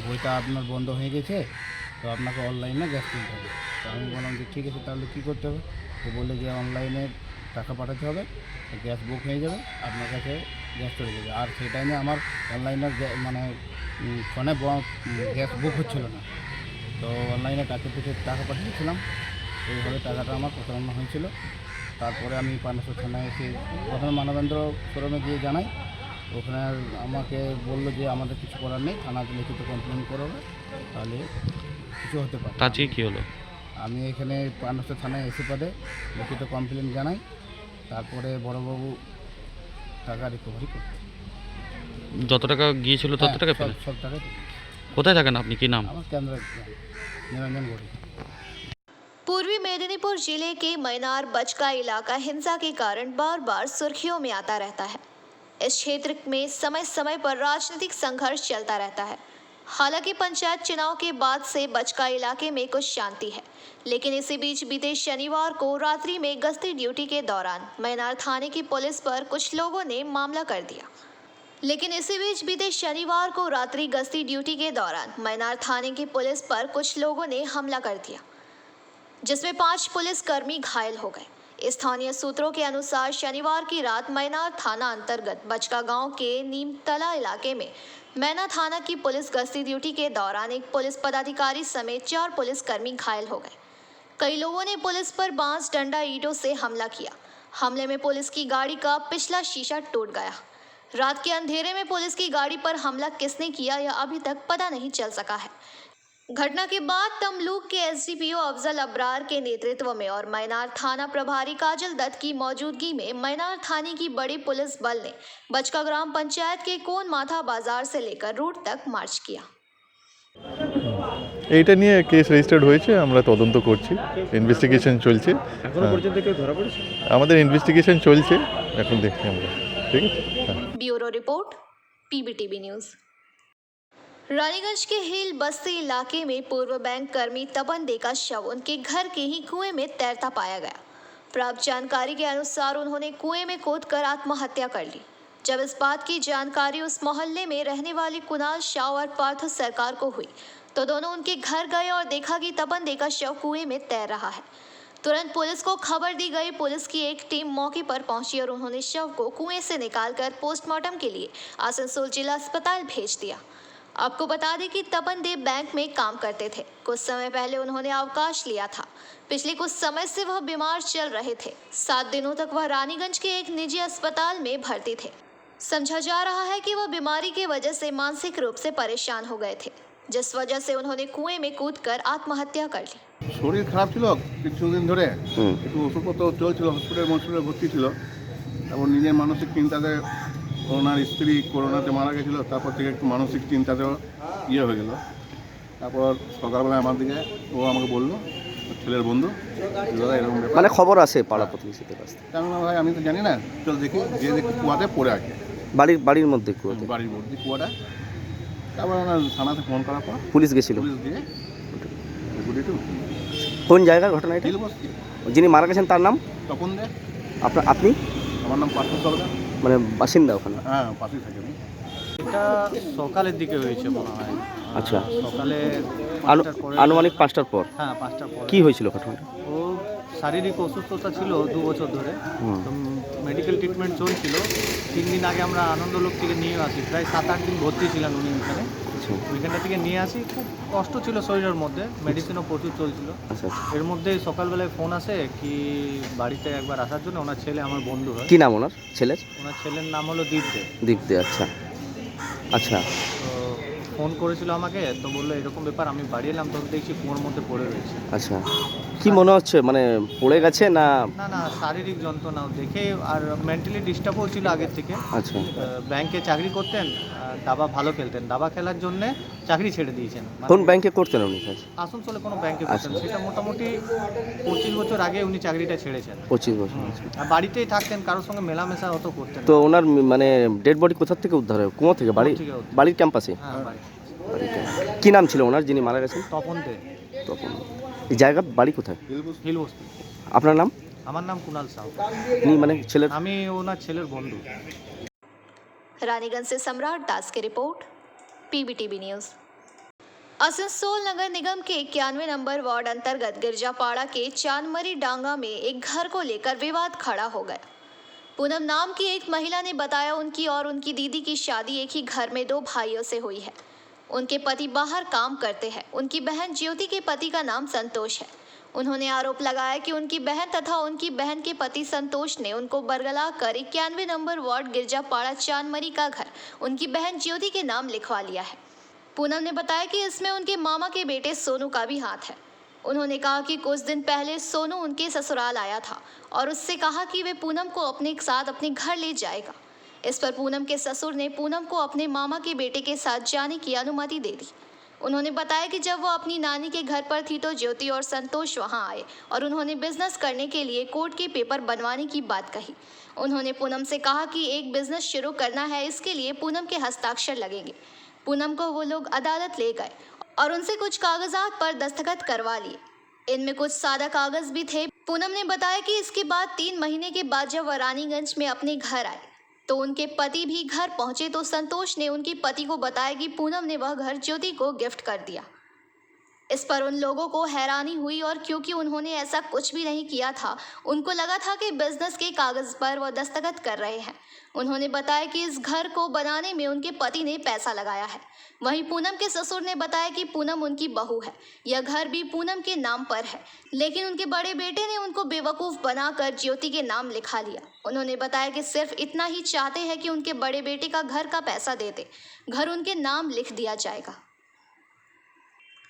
বইটা আপনার বন্ধ হয়ে গেছে, তো আপনাকে অনলাইনে গ্যাস কিনতে হবে। তো আমি বললাম যে ঠিক আছে, তাহলে কী করতে হবে? তো বললো যে অনলাইনে টাকা পাঠাতে হবে, গ্যাস বুক হয়ে যাবে, আপনার কাছে গ্যাস চলে যাবে। আর সেই টাইমে আমার অনলাইনে মানে ফোনে গ্যাস বুক হচ্ছিল না। তো অনলাইনে টাকা পাঠিয়েছিলাম, এইভাবে টাকাটা আমার প্রতারণা হয়েছিল। তারপরে আমি পান্ডবেশ্বর থানায় এসে প্রথমে মানবেন্দ্র শোরুমে গিয়ে জানাই। ওখানে আমাকে বললো যে আমাদের কিছু করার নেই, থানাতে লিখিত কমপ্লেন করবে, তাহলে কিছু হতে পারে। তাতে কী হলো? আমি এখানে পান্ডবেশ্বর থানায় এসে পদে লিখিত কমপ্লেন জানাই। তারপরে বড়বাবু টাকা রিকভারি করতে, যত টাকা গিয়েছিল তত টাকা পেলেন? সব টাকা। কোথায় থাকেন আপনি, কি নাম? আমার কেন্দ্র निरंजन गोड़ी। पूर्वी मेदिनीपुर जिले के मैनार बचका इलाका हिंसा के कारण बार बार सुर्खियों में आता रहता है। इस क्षेत्र में समय समय पर राजनीतिक संघर्ष चलता रहता है। हालांकि पंचायत चुनाव के बाद से बचका इलाके में कुछ शांति है, लेकिन इसी बीच बीते शनिवार को रात्रि में गश्ती ड्यूटी के दौरान मैनार थाने की पुलिस पर कुछ लोगों ने मामला कर दिया। लेकिन इसी बीच बीते शनिवार को रात्रि गश्ती ड्यूटी के दौरान मैनार थाने की पुलिस पर कुछ लोगों ने हमला कर दिया, जिसमें 5 पुलिसकर्मी घायल हो गए। स्थानीय सूत्रों के अनुसार शनिवार की रात मैनार थाना अंतर्गत बचका गांव के नीमतला इलाके में मैना थाना की पुलिस गश्ती ड्यूटी के दौरान एक पुलिस पदाधिकारी समेत 4 पुलिसकर्मी घायल हो गए। कई लोगों ने पुलिस पर बांस, डंडा, ईंटों से हमला किया। हमले में पुलिस की गाड़ी का पिछला शीशा टूट गया। रात के अंधेरे में पुलिस की गाड़ी पर हमला किसने किया यह अभी तक पता नहीं चल सका है। घटना के बाद तमलूक के SDPO अफजल अब्रार के नेतृत्व में और मैनार थाना प्रभारी काजल दत्त की मौजूदगी में मैनार थाने की बड़ी पुलिस बल ने बचका ग्राम पंचायत के कोन माथा बाजार से लेकर रूट तक मार्च किया। এইটা নিয়ে কেস রেজিস্টার্ড হয়েছে, আমরা তদন্ত করছি, ইনভেস্টিগেশন চলছে। এখনো পর্যন্ত কেউ ধরা পড়েছে? আমাদের ইনভেস্টিগেশন চলছে, এখন দেখছি আমরা। ঠিক আছে। Bureau report, PBTV news. Raniganj के हिल बस्ती इलाके में पूर्व बैंक कर्मी तपन दे का शव उनके घर के ही कुएं में तैरता पाया गया। प्राप्त जानकारी के अनुसार उन्होंने कुएं में कूदकर आत्महत्या कर ली। जब इस बात की जानकारी उस मोहल्ले में रहने वाली कुणाल शाह और पार्थ सरकार को हुई तो दोनों उनके घर गए और देखा कि तपन दे का शव कुएं में तैर रहा है। तुरंत पुलिस को खबर दी गई। पुलिस की एक टीम मौके पर पहुंची और उन्होंने शव को कुएं से निकालकर पोस्टमार्टम के लिए आसनसोल जिला अस्पताल भेज दिया। आपको बता दें कि तपन देव बैंक में काम करते थे। कुछ समय पहले उन्होंने अवकाश लिया था। पिछले कुछ समय से वह बीमार चल रहे थे। 7 दिनों तक वह रानीगंज के एक निजी अस्पताल में भर्ती थे। समझा जा रहा है कि वह बीमारी की वजह से मानसिक रूप से परेशान हो गए थे, जिस वजह से उन्होंने कुएं में कूदकर आत्महत्या कर ली। শরীর খারাপ ছিল কিছুদিন ধরে, একটু ওষুধপত্র চলছিল, হসপিটালে ভর্তি ছিল। তারপর নিজের মানসিক চিন্তাতে, ওনার স্ত্রী করোনাতে মারা গেছিলো, তারপর থেকে একটু মানসিক চিন্তাতেও হয়ে গেল। তারপর সকালবেলা আমার দিকে ও আমাকে বললো ছেলের বন্ধু দাদা এরকম ব্যাপার। মানে খবর আসে পাড়া প্রতিবেশীদের কাছ থেকে? আমি বললাম, ভাই আমি তো জানি না, চল দেখি, যে দেখি কুয়াতে পড়ে আছে, বাড়ির মধ্যে কুয়াতে? বাড়ির মধ্যে কুয়াটা। তারপর আমরা থানাতে ফোন করার পর পুলিশ গেছিল? পুলিশ গিয়ে কোন জায়গার ঘটনা এটা? হিলবস্তি। যিনি মারা গেছেন তার নাম? তপন দে। আপনি? আমার নাম পার্থ সরকার। মানে বাসিন্দা ওখানে? হ্যাঁ, পাশেই থাকি আমি। এটা সকালের দিকে হয়েছে মনে হয়। আচ্ছা, সকালে আনুমানিক 5টার পর? হ্যাঁ, 5টার পর। কি হয়েছিল ঘটনাটা? ও শারীরিক অসুস্থতা ছিল 2 বছর ধরে, তো মেডিকেল ট্রিটমেন্ট চলছিল। 3 দিন আগে আমরা আনন্দলোক থেকে নিয়ে আসি, প্রায় 7-8 দিন ভর্তি ছিলেন উনি এখানে। ওইখানটা থেকে নিয়ে আসি, খুব কষ্ট ছিল শরীরের মধ্যে, মেডিসিনও প্রচুর চলছিল। এর মধ্যে সকালবেলায় ফোন আসে কি বাড়িতে একবার আসার জন্য। ওনার ছেলে আমার বন্ধু হয়। কি নাম ওনার ছেলের? ওনার ছেলের নাম হলো দীপদে। দীপদে, আচ্ছা আচ্ছা। তো ফোন করেছিল আমাকে, তো বললো এরকম ব্যাপার। আমি বাড়ি এলাম, তখন দেখছি কুয়োর মধ্যে পড়ে রয়েছে। আচ্ছা, কি মনে হচ্ছে, মানে পড়ে গেছে না? না, শারীরিক যন্ত্রণা দেখে, আর মেন্টালি ডিস্টার্বও ছিল আগের থেকে। আচ্ছা। ব্যাংকে চাকরি করতেন, দাবা ভালো খেলতেন, দাবা খেলার জন্য চাকরি ছেড়ে দিয়েছেন। কোন ব্যাংকে করতেন উনি কাজ? আসানসোলে কোনো ব্যাংকে করতেন, সেটা মোটামুটি 25 বছর আগে উনি চাকরিটা ছেড়েছেন। 25 বছর। আর বাড়িতেই থাকতেন, কারোর সঙ্গে মেলামেশা অত করতেন না। তো ওনার মানে ডেড বডি কোথা থেকে উদ্ধার হয়? কুয়ো থেকে? বাড়ির ক্যাম্পাসে? হ্যাঁ, কি নাম ছিল ওনার যিনি মারা গেছেন? তপন দে। তপন। এই জায়গা বাড়ি কোথায়? হিলবস্তি। আপনার নাম? আমার নাম কুনাল সাউ। মানে ছেলের? আমি ওনার ছেলের বন্ধু। रानीगंज से सम्राट दास की रिपोर्ट, पीबीटीवी न्यूज। आसनसोल नगर निगम के 91 नंबर वार्ड अंतर्गत गिरजापाड़ा के चांदमरी डांगा में एक घर को लेकर विवाद खड़ा हो गया। पूनम नाम की एक महिला ने बताया उनकी और उनकी दीदी की शादी एक ही घर में 2 भाइयों से हुई है। उनके पति बाहर काम करते हैं। उनकी बहन ज्योति के पति का नाम संतोष है। उन्होंने आरोप लगाया कि उनकी बहन तथा उनकी बहन के पति संतोष ने उनको बरगला कर 91 नंबर वार्ड गिरजापाड़ा चांदमरी का घर उनकी बहन ज्योति के नाम लिखवा लिया है। पूनम ने बताया कि इसमें उनके मामा के बेटे सोनू का भी हाथ है। उन्होंने कहा कि कुछ दिन पहले सोनू उनके ससुराल आया था और उससे कहा कि वे पूनम को अपने साथ अपने घर ले जाएगा। इस पर पूनम के ससुर ने पूनम को अपने मामा के बेटे के साथ जाने की अनुमति दे दी। उन्होंने बताया कि जब वो अपनी नानी के घर पर थी तो ज्योति और संतोष वहां आए और उन्होंने बिजनेस करने के लिए कोर्ट के पेपर बनवाने की बात कही। उन्होंने पूनम से कहा कि एक बिजनेस शुरू करना है, इसके लिए पूनम के हस्ताक्षर लगेंगे। पूनम को वो लोग अदालत ले गए और उनसे कुछ कागजात पर दस्तखत करवा लिए। इनमें कुछ सादा कागज भी थे। पूनम ने बताया कि इसके बाद 3 महीने के बाद जब वो रानीगंज में अपने घर आए तो उनके पति भी घर पहुंचे तो संतोष ने उनके पति को बताया कि पूनम ने वह घर ज्योति को गिफ्ट कर दिया। इस पर उन लोगों को हैरानी हुई और क्योंकि उन्होंने ऐसा कुछ भी नहीं किया था, उनको लगा था कि बिजनेस के कागज पर वो दस्तखत कर रहे हैं। उन्होंने बताया कि इस घर को बनाने में उनके पति ने पैसा लगाया है। वहीं पूनम के ससुर ने बताया कि पूनम उनकी बहू है, यह घर भी पूनम के नाम पर है, लेकिन उनके बड़े बेटे ने उनको बेवकूफ़ बनाकर ज्योति के नाम लिखा लिया। उन्होंने बताया कि सिर्फ इतना ही चाहते हैं कि उनके बड़े बेटे का घर का पैसा दे दे, घर उनके नाम लिख दिया जाएगा।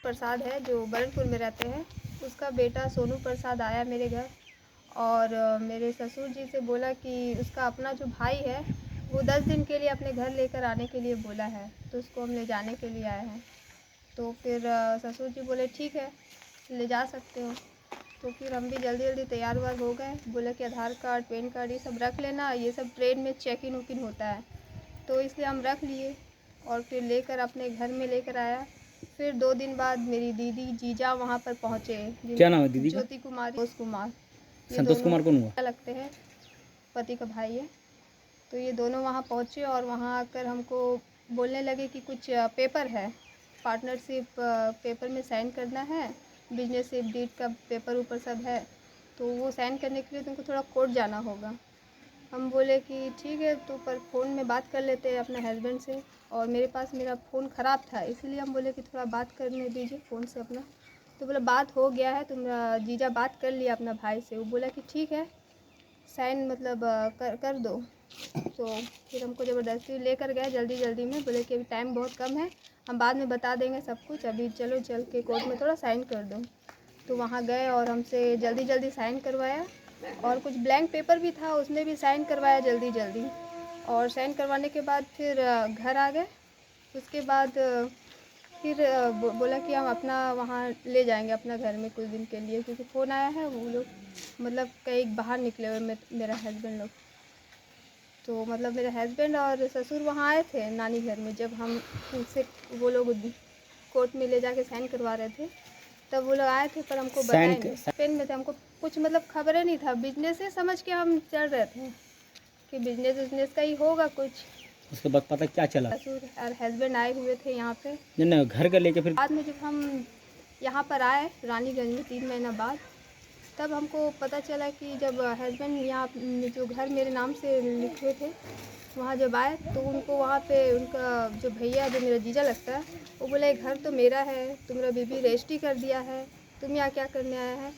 प्रसाद है जो बरनपुर में रहते हैं, उसका बेटा सोनू प्रसाद आया मेरे घर और मेरे ससुर जी से बोला कि उसका अपना जो भाई है वो 10 दिन के लिए अपने घर लेकर आने के लिए बोला है, तो उसको हम ले जाने के लिए आए हैं। तो फिर ससुर जी बोले ठीक है ले जा सकते हो। तो फिर हम भी जल्दी जल्दी तैयार वार हो गए। बोले कि आधार कार्ड पैन कार्ड ये सब रख लेना, ये सब ट्रेन में चेक इन वकिन होता है, तो इसलिए हम रख लिए और फिर लेकर अपने घर में लेकर आया। फिर 2 दिन बाद मेरी दीदी जीजा वहाँ पर पहुँचे। क्या नाम है दीदी का? ज्योति कुमार, संतोष कुमार कौन हुआ? लगते हैं पति का भाई है। तो ये दोनों वहाँ पहुँचे और वहाँ आकर हमको बोलने लगे कि कुछ पेपर है, पार्टनरशिप पेपर में साइन करना है, बिजनेसशिप डीड का पेपर ऊपर सब है, तो वो साइन करने के लिए तुमको थोड़ा कोर्ट जाना होगा। हम बोले कि ठीक है, तो पर फ़ोन में बात कर लेते हैं अपने हस्बैंड से, और मेरे पास मेरा फ़ोन ख़राब था इसलिए हम बोले कि थोड़ा बात करने दीजिए फ़ोन से अपना। तो बोला बात हो गया है, तुम जीजा बात कर लिया अपना भाई से। वो बोला कि ठीक है साइन मतलब कर दो। तो फिर हमको ज़बरदस्ती लेकर गए जल्दी जल्दी में, बोले कि अभी टाइम बहुत कम है, हम बाद में बता देंगे सब कुछ, अभी चलो चल के कोर्ट में थोड़ा साइन कर दो। तो वहाँ गए और हमसे जल्दी जल्दी साइन करवाया और कुछ ब्लैंक पेपर भी था उसमें भी साइन करवाया जल्दी जल्दी। और साइन करवाने के बाद फिर घर आ गए। उसके बाद फिर बोला कि हम अपना वहाँ ले जाएंगे अपना घर में कुछ दिन के लिए, क्योंकि फ़ोन आया है वो लोग मतलब कहीं बाहर निकले हुए मेरा हस्बैंड लोग। तो मतलब मेरे हस्बैंड और ससुर वहाँ आए थे नानी घर में, जब हम उनसे वो लोग कोर्ट में ले जाके साइन करवा रहे थे तब वो लोग आए थे, पर हमको बताया नहीं। पेन में थे, हमको कुछ मतलब खबर नहीं था, बिजनेस ही समझ के हम चल रहे थे कि बिजनेस का ही होगा कुछ। उसके बाद पता क्या चला? ससुर और हस्बैंड आए हुए थे यहाँ पे नहीं घर का लेके, फिर बाद में जब हम यहाँ पर आए रानीगंज में 3 महीना बाद, तब हमको पता चला कि जब हस्बैंड यहाँ जो घर मेरे नाम से लिखे थे वहाँ जब आए तो उनको वहाँ पे उनका जो भैया जो मेरा जीजा लगता है वो बोले घर तो मेरा है, तुम्हारा बीबी रजिस्ट्री कर दिया है, तुम यहाँ क्या करने आया है।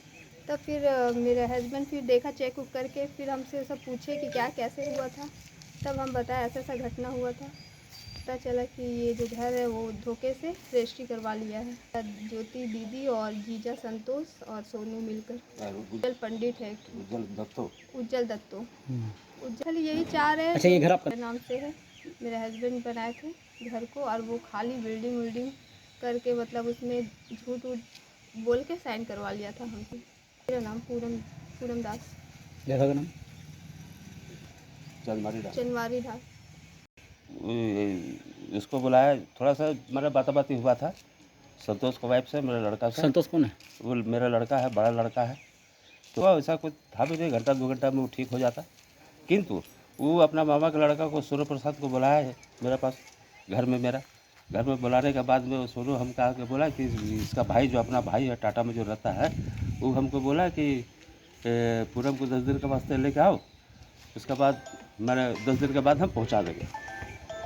तब फिर मेरे हस्बैंड फिर देखा चेक उक करके, फिर हमसे सब पूछे कि क्या कैसे हुआ था, तब हम बताया ऐसा ऐसा घटना हुआ था। पता चला कि ये जो घर है वो धोखे से रजिस्ट्री करवा लिया है। ज्योति दीदी और जीजा संतोष और सोनू मिलकर। उज्जवल पंडित है, उज्जवल दत्तो उज्जवल, यही चाह रहे हैं। अच्छा, ये घर आपका नाम से है, मेरे हस्बैंड बनाए थे घर को, और वो खाली बिल्डिंग करके मतलब उसमें झूठ वूठ बोल के साइन करवा लिया था हमसे। मेरा नाम पूरम दास। जगह का नाम चनवारी दास। इसको बुलाया, थोड़ा सा मेरा बाती हुआ था संतोष को वाइफ से, मेरा लड़का से। संतोष कौन है? वो मेरा लड़का है, बड़ा लड़का है। तो ऐसा कुछ था भी नहीं, घंटा 2 घंटा में वो ठीक हो जाता। किंतु वो अपना मामा के लड़का को सूर्य प्रसाद को बुलाया है मेरे पास घर में बुलाने के बाद में वो सोनू हमको आके बोला कि इसका भाई जो अपना भाई है टाटा में जो रहता है, वो हमको बोला कि पूरम को 10 दिन के वास्ते लेके आओ, उसके बाद मैंने 10 दिन के बाद हम पहुंचा देंगे।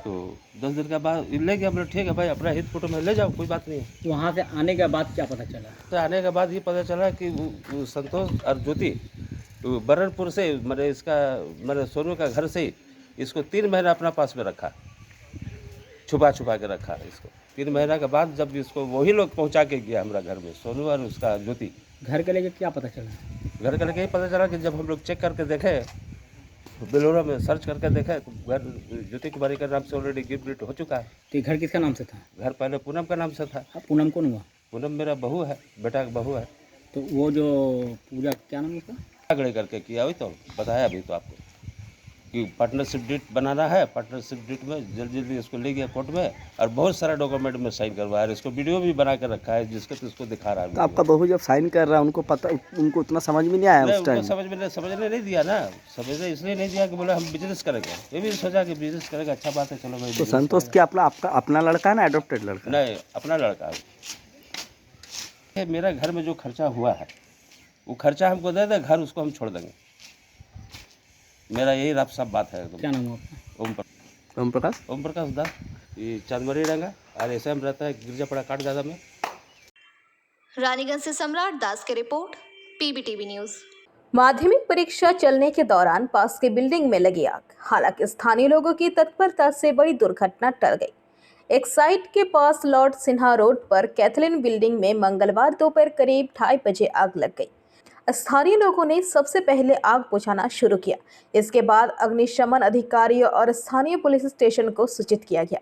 तो 10 दिन के बाद ले गया, बोले ठीक है भाई अपना हित फोटो में ले जाओ, कोई बात नहीं है। तो वहाँ से आने के बाद क्या पता चला? तो आने के बाद ये पता चला कि वो संतोष और ज्योति बरनपुर से मैंने सोनू का घर से इसको 3 महीना अपना पास में रखा, छुपा के रखा इसको। 3 महीना के बाद जब इसको वही लोग पहुंचा के गया हमारा घर में, सोनू और उसका ज्योति। घर के लेके क्या पता चला? घर के लेके ही पता चला कि जब हम लोग चेक करके देखे, बेलोरा में सर्च करके देखा, तो घर ज्योति कुमारी के नाम से ऑलरेडी गिफ्ट हो चुका है। तो घर किसका नाम से था? घर पहले पूनम का नाम से था। पूनम कौन हुआ? पूनम मेरा बहू है, बेटा का बहू है। तो वो जो पूजा क्या नाम उसका आगड़े करके किया हुई, तो बताया अभी तो आपको कि पार्टनरशिप डीड बनाना है। पार्टनरशिप डीड में जल्दी इसको ले गया कोर्ट में और बहुत सारा डॉक्यूमेंट में साइन करवाया है। इसको वीडियो भी बना कर रखा है जिसको तो इसको दिखा रहा है। तो आपका बहू जब साइन कर रहा है उनको पता, उनको उतना समझ में नहीं आया उस टाइम? समझने नहीं दिया ना, समझने इसलिए नहीं दिया कि बोले हम बिजनेस करेंगे। ये भी सोचा कि बिजनेस करेगा, अच्छा बात है, चलो भाई। तो संतोष क्या अपना लड़का है ना एडॉप्टेड लड़का? नहीं, अपना लड़का है। मेरा घर में जो खर्चा हुआ है वो खर्चा हमको दे दे, घर उसको हम छोड़ देंगे। मेरा यही रफ सब बात है। क्या नाम है आपका? ओम प्रकाश दास। ये चंदमरी रंगा और ऐसे में रहता है गिरजापड़ा काट दादा में। रानीगंज से सम्राट दास की रिपोर्ट, PBTV न्यूज। माध्यमिक परीक्षा चलने के दौरान पास की बिल्डिंग में लगी आग। हालांकि स्थानीय लोगों की तत्परता से बड़ी दुर्घटना टल गई। एक साइट के पास लॉर्ड सिन्हा रोड पर कैथलिन बिल्डिंग में मंगलवार दोपहर करीब 2:30 बजे आग लग गई। स्थानीय लोगों ने सबसे पहले आग बुझाना शुरू किया। इसके बाद अग्निशमन अधिकारियों और स्थानीय पुलिस स्टेशन को सूचित किया गया।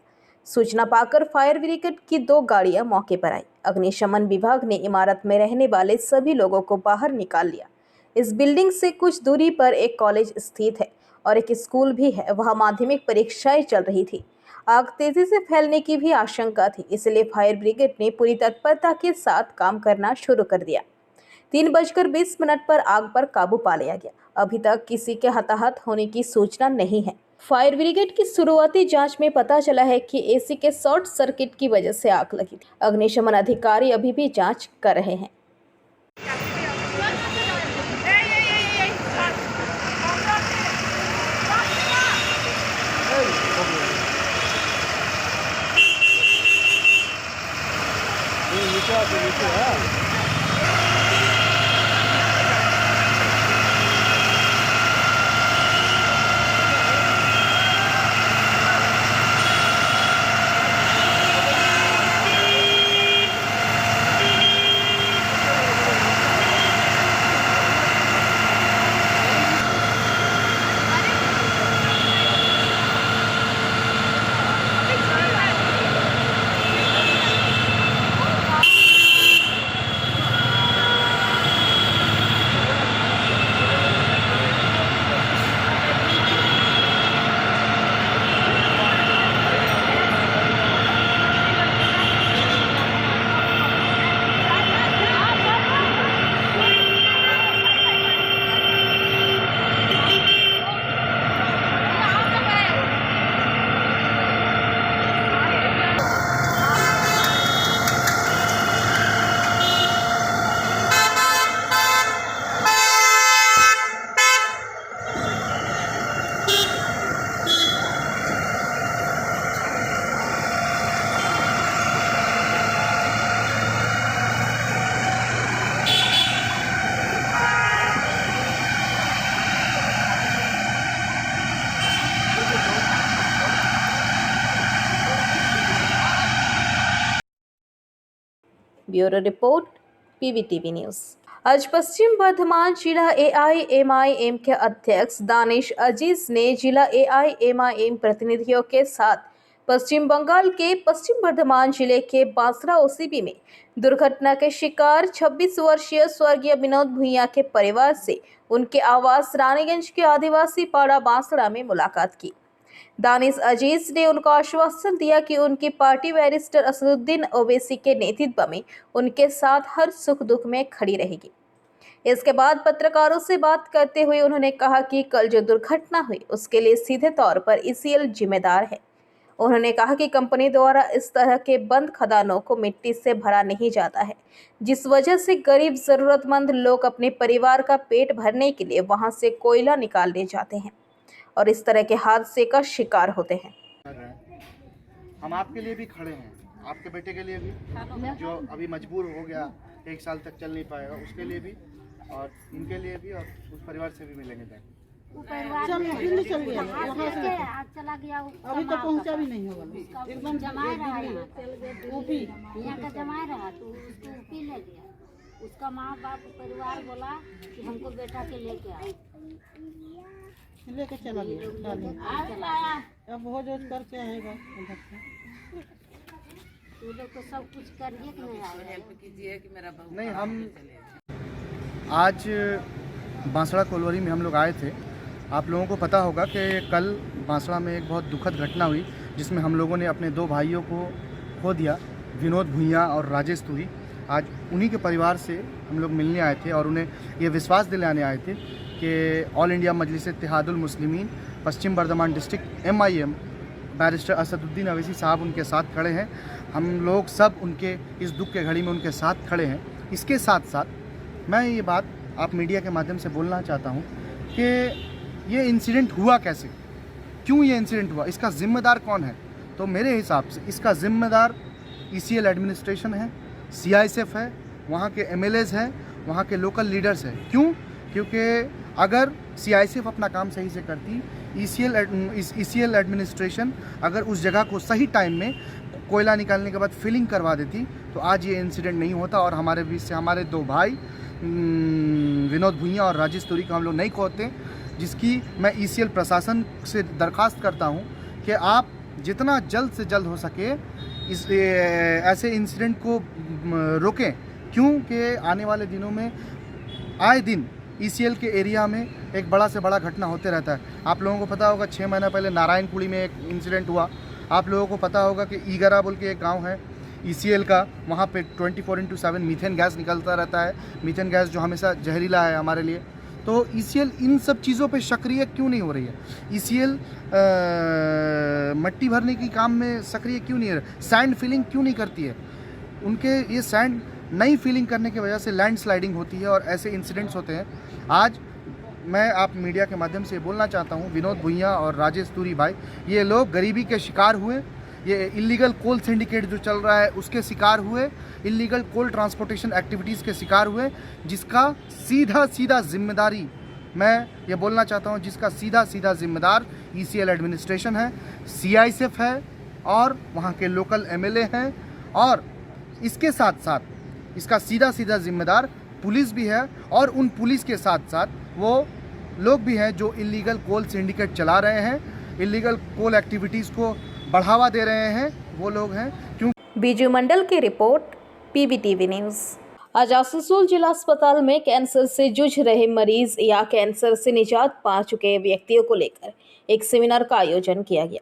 सूचना पाकर फायर ब्रिगेड की 2 गाड़ियां मौके पर आई। अग्निशमन विभाग ने इमारत में रहने वाले सभी लोगों को बाहर निकाल लिया। इस बिल्डिंग से कुछ दूरी पर एक कॉलेज स्थित है और एक स्कूल भी है। वहां माध्यमिक परीक्षाएं चल रही थी। आग तेजी से फैलने की भी आशंका थी, इसलिए फायर ब्रिगेड ने पूरी तत्परता के साथ काम करना शुरू कर दिया। 3:20 पर आग पर काबू पा लिया गया। अभी तक किसी के हताहत होने की सूचना नहीं है। फायर ब्रिगेड की शुरुआती जांच में पता चला है कि एसी के शॉर्ट सर्किट की वजह से आग लगी थी। अग्निशमन अधिकारी अभी भी जांच कर रहे हैं। Bureau report PVTV news. आज पश्चिम बर्धमान जिला AIMIM के अध्यक्ष दानिश अजीज ने जिला AIMIM प्रतिनिधियों के साथ पश्चिम बंगाल के पश्चिम बर्धमान जिले के बांसड़ा OCP में दुर्घटना के शिकार 26 वर्षीय स्वर्गीय विनोद भुइयां के परिवार से उनके आवास रानीगंज के आदिवासी पाड़ा बांसड़ा में मुलाकात की। दानिश अजीज ने उनको आश्वासन दिया कि उनकी पार्टी बैरिस्टर असदुद्दीन ओवैसी के नेतृत्व में उनके साथ हर सुख दुख में खड़ी रहेगी। इसके बाद पत्रकारों से बात करते हुए उन्होंने कहा कि कल जो दुर्घटना हुई उसके लिए सीधे तौर पर ECL जिम्मेदार है। उन्होंने कहा कि कंपनी द्वारा इस तरह के बंद खदानों को मिट्टी से भरा नहीं जाता है, जिस वजह से गरीब जरूरतमंद लोग अपने परिवार का पेट भरने के लिए वहां से कोयला निकालने जाते हैं और इस तरह के हादसे का शिकार होते हैं। हम आपके लिए भी खड़े हैं, आपके बेटे के लिए भी जो अभी मजबूर हो गया, 1 साल तक चल नहीं पाएगा, उसके लिए भी और इनके लिए भी, और उस परिवार से भी मिलेंगे जाके। चल गया वहाँ से चला गया, अभी तो पहुँचा भी नहीं होगा, एकदम जमाए रहा यहाँ का जमाए रहा तो उसको ऊपी ले गया। उसका माँ बाप परिवार बोला कि हमको बेटा के लेके आओ, लेके चला गया। अब हो जो करके आएगा तू लोग तो सब कुछ करिए कि नहीं आए, हेल्प कीजिए कि मेरा बहू नहीं। हम आज बांसड़ा कोलवरी में हम लोग आए थे। आप लोगों को पता होगा कि कल बांसड़ा में एक बहुत दुखद घटना हुई जिसमें हम लोगों ने अपने 2 भाइयों को खो दिया, विनोद भुइयां और राजेश तुरी। आज उन्हीं के परिवार से हम लोग मिलने आए थे और उन्हें ये विश्वास दिलाने आए थे कि all India Majlis Ittehadul Muslimeen Paschim Bardhaman district MIM barrister Asaduddin Owaisi sahab उनके साथ खड़े हैं। हम लोग सब उनके इस दुख के घड़ी में उनके साथ खड़े हैं। इसके साथ साथ मैं ये बात आप मीडिया के माध्यम से बोलना चाहता हूँ कि ये इंसिडेंट हुआ कैसे, क्यों ये इंसिडेंट हुआ, इसका ज़िम्मेदार कौन है। तो मेरे हिसाब से इसका ज़िम्मेदार ECL एडमिनिस्ट्रेशन है, CISF है, वहाँ के MLAs हैं, वहाँ के लोकल लीडर्स हैं। क्यों? क्योंकि अगर CISF अपना काम सही से करती, ECL एडमिनिस्ट्रेशन अगर उस जगह को सही टाइम में कोयला निकालने के बाद फिलिंग करवा देती तो आज ये इंसिडेंट नहीं होता और हमारे बीच से हमारे 2 भाई विनोद भुइयां और राजेश तुरी को हम लोग नहीं खोते, जिसकी मैं ECL प्रशासन से दरख्वास्त करता हूं कि आप जितना जल्द से जल्द हो सके इस ऐसे इंसिडेंट को रोकें, क्योंकि आने वाले दिनों में आए दिन ECL के एरिया में एक बड़ा से बड़ा घटना होते रहता है। आप लोगों को पता होगा 6 महीना पहले नारायणपुरी में एक इंसिडेंट हुआ। आप लोगों को पता होगा कि ईगरा बोल के एक गांव है ECL का, वहाँ पे 24/7 मीथेन गैस निकलता रहता है, मीथेन गैस जो हमेशा जहरीला है हमारे लिए। तो ECL इन सब चीज़ों पे सक्रिय क्यों नहीं हो रही है? ECL मट्टी भरने की काम में सक्रिय क्यों नहीं है? सैंड फिलिंग क्यों नहीं करती है? उनके ये सैंड नई फिलिंग करने की वजह से लैंड स्लाइडिंग होती है और ऐसे इंसिडेंट्स होते हैं। आज मैं आप मीडिया के माध्यम से बोलना चाहता हूँ, विनोद भुइयां और राजेश तुरी भाई, ये लोग गरीबी के शिकार हुए, ये इलीगल कोल सिंडिकेट जो चल रहा है उसके शिकार हुए, इलीगल कोल ट्रांसपोर्टेशन एक्टिविटीज़ के शिकार हुए, जिसका सीधा जिम्मेदारी मैं ये बोलना चाहता हूँ, जिसका सीधा जिम्मेदार ECL एडमिनिस्ट्रेशन है, CISF है और वहाँ के लोकल MLA हैं, और इसके साथ साथ इसका सीधा जिम्मेदार पुलिस भी है, और उन पुलिस के साथ साथ वो लोग भी हैं जो इलीगल कोल सिंडिकेट चला रहे हैं, इलीगल कोल एक्टिविटीज़ को बढ़ावा दे रहे हैं, वो लोग हैं। क्यों? बीजू मंडल की रिपोर्ट PVTV न्यूज़। आज आसनसोल जिला अस्पताल में कैंसर से जूझ रहे मरीज या कैंसर से निजात पा चुके व्यक्तियों को लेकर एक सेमिनार का आयोजन किया गया।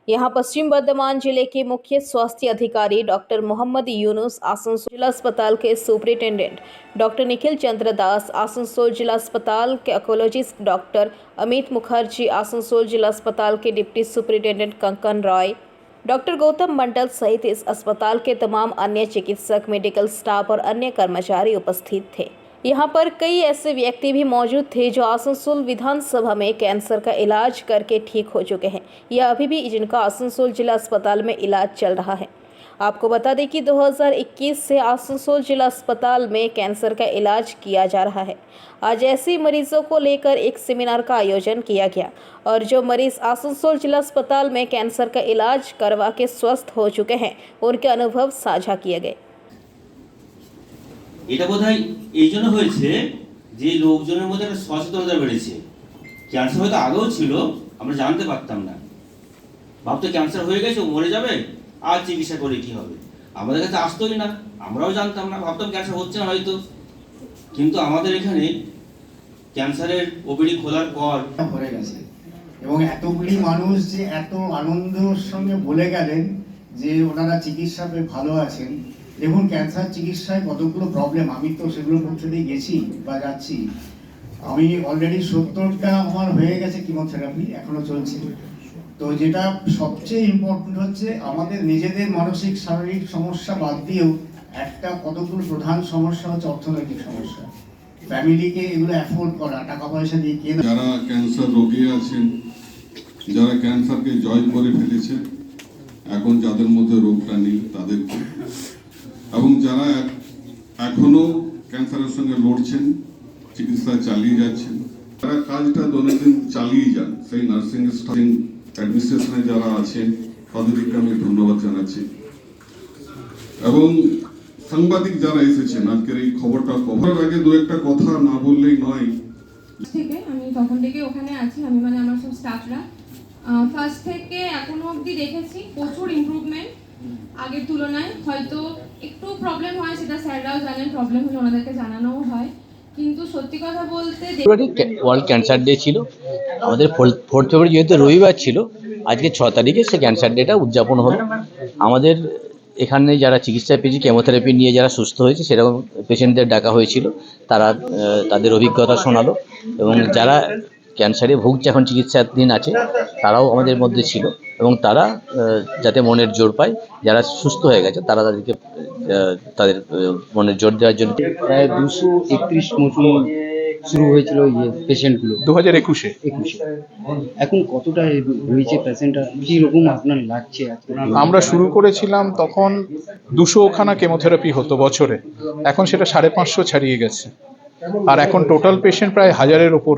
यहां पश्चिम बर्धमान जिले के मुख्य स्वास्थ्य अधिकारी डॉक्टर मोहम्मद यूनुस, आसनसोल जिला अस्पताल के सुपरिटेंडेंट डॉक्टर निखिल चंद्र दास, आसनसोल जिला अस्पताल के ऑन्कोलॉजिस्ट डॉक्टर अमित मुखर्जी, आसनसोल जिला अस्पताल के deputy superintendent Konkan Roy, doctor Gautam मंडल सहित इस अस्पताल के तमाम अन्य चिकित्सक, मेडिकल स्टाफ और अन्य कर्मचारी उपस्थित थे। यहाँ पर कई ऐसे व्यक्ति भी मौजूद थे जो आसनसोल विधानसभा में कैंसर का इलाज करके ठीक हो चुके हैं या अभी भी जिनका आसनसोल जिला अस्पताल में इलाज चल रहा है। आपको बता दें कि 2021 से आसनसोल जिला अस्पताल में कैंसर का इलाज किया जा रहा है। आज ऐसे मरीजों को लेकर एक सेमिनार का आयोजन किया गया और जो मरीज आसनसोल जिला अस्पताल में कैंसर का इलाज करवा के स्वस्थ हो चुके हैं उनके अनुभव साझा किए गए। এটা বোধহয় এই জন্য হয়েছে যে লোকজনের মধ্যে একটা সচেতনতা বেড়েছে। ক্যান্সার হয়তো আগেও ছিল, আমরা জানতে পারতাম না, ভাবতো ক্যান্সার হয়ে গেছে, মরে যাবে, আর চিকিৎসা করে কি হবে, আমাদের কাছে আসতোই না, আমরাও জানতাম না, ভাবতাম ক্যান্সার হচ্ছে না হয়তো। কিন্তু আমাদের এখানে ক্যান্সারের ওপিডি খোলার পর ভরে গেছে এবং এতগুলি মানুষ যে এত আনন্দের সঙ্গে বলে গেলেন যে ওনারা চিকিৎসা পেয়ে ভালো আছেন। দেখুন ক্যান্সার চিকিৎসায় কতগুলো প্রবলেম, আমি তো সেগুলোর মধ্যে দিয়ে গেছি বা যাচ্ছি। আমি অলরেডি 70টা আমার হয়ে গেছে কিমোথেরাপি, এখনো চলছে। তো যেটা সবচেয়ে ইম্পর্টেন্ট হচ্ছে আমাদের নিজেদের মানসিক শারীরিক সমস্যা বাদ দিয়েও একটা কতগুলো প্রধান সমস্যা হচ্ছে অর্থনৈতিক সমস্যা। ফ্যামিলিকে এগুলো অ্যাফোর্ড করা, টাকা পয়সা দিয়ে কেনা। যারা ক্যান্সার রোগী আছেন, যারা ক্যান্সারকে জয় করে ফেলেছে, এখন যাদের মধ্যে রোগটা নেই তাদেরকে, এবং যারা এখনো ক্যান্সারের সঙ্গে লড়ছেন, চিকিৎসা চালিয়ে যাচ্ছেন, তারা কাজটা দৈনন্দিন চালিয়ে যান, সেই নার্সিং স্টাফ অ্যাডমিনিস্ট্রেশনে যারা আছেন তাদেরকে আমি ধন্যবাদ জানাচ্ছি। এবং সাংবাদিক যারা এসেছেন আজকের এই খবরটা কভার আগে দু একটা কথা না বললেই নয়। থেকে আমি তখন থেকে ওখানে আছি, আমি মানে আমার সব স্টাফরা ফার্স্ট থেকে এখনো অবধি দেখেছি প্রচুর ইমপ্রুভমেন্ট আগের তুলনায়। হয়তো একটু প্রবলেম হয়, সেটা স্যাররাও জানেন, প্রবলেম হলে ওনাদেরকে জানানোও হয়, কিন্তু সত্যি কথা বলতে ওয়ার্ল্ড ক্যান্সার ডে ছিল আমাদের 4 ফেব্রুয়ারি, যেহেতু রবিবার ছিল, আজকে 6 তারিখে সে ক্যান্সার ডেটা উদযাপন হলো। আমাদের এখানে যারা চিকিৎসা পেয়েছে, কেমোথেরাপি নিয়ে যারা সুস্থ হয়েছে সেরকম পেশেন্টদের ডাকা হয়েছিল, তারা তাদের অভিজ্ঞতা শোনালো, এবং যারা ক্যান্সারে ভুগছে এখন চিকিৎসাধীন আছে তারাও আমাদের মধ্যে ছিল, এবং তারা যাতে মনের জোর পায়, যারা সুস্থ হয়ে গেছে তারা তাদেরকে তাদের মনের জোর দেওয়ার জন্য প্রায় 231 মতন শুরু হয়েছিল পেশেন্টগুলো 2021-এ। এখন কতটা হয়েছে পেশেন্টটা, কি রকম আপনার লাগছে? আমরা শুরু করেছিলাম তখন 200খানা কেমোথেরাপি হতো বছরে, এখন সেটা 550 ছাড়িয়ে গেছে, আর এখন টোটাল পেশেন্ট প্রায় 1000-এর ওপর।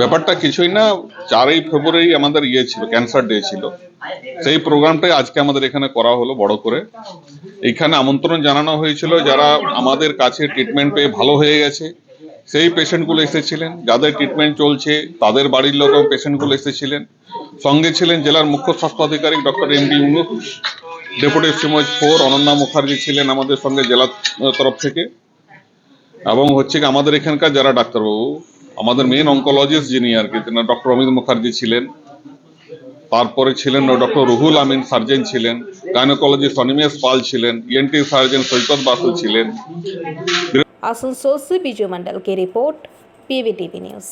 ব্যাপারটা কিছুই না, 4ই ফেব্রুয়ারি আমাদের ছিল ক্যান্সার ডে ছিল, সেই প্রোগ্রামটাই আজকে আমাদের এখানে করা হলো বড় করে। এখানে আমন্ত্রণ জানানো হয়েছিল যারা আমাদের কাছে ট্রিটমেন্ট পেয়ে ভালো হয়ে গেছে, সেই পেশেন্টগুলো এসেছিলেন, যাদের ট্রিটমেন্ট চলছে তাদের বাড়ির লোকও পেশেন্টগুলো এসেছিলেন। সঙ্গে ছিলেন জেলার মুখ্য স্বাস্থ্য আধিকারিক ডক্টর এমডি ইউনুস, ডেপুটি সিমজ 4 অনন্যা মুখার্জি ছিলেন আমাদের সঙ্গে জেলার তরফ থেকে, এবং হচ্ছে কি আমাদের এখানকার যারা ডাক্তারবাবু, আমাদের মেন অঙ্কোলজিস্ট যিনি আর কি ডক্টর অমিত মুখার্জি ছিলেন, তারপরে ছিলেন ডক্টর রুহুল আমিন সার্জন ছিলেন, গাইনোকোলজিস্ট অনিমেষ পাল ছিলেন, ইএনটি সার্জন সৈকত বাসু ছিলেন। आसनसोल से बीजू मंडल की रिपोर्ट, PVTV न्यूज़।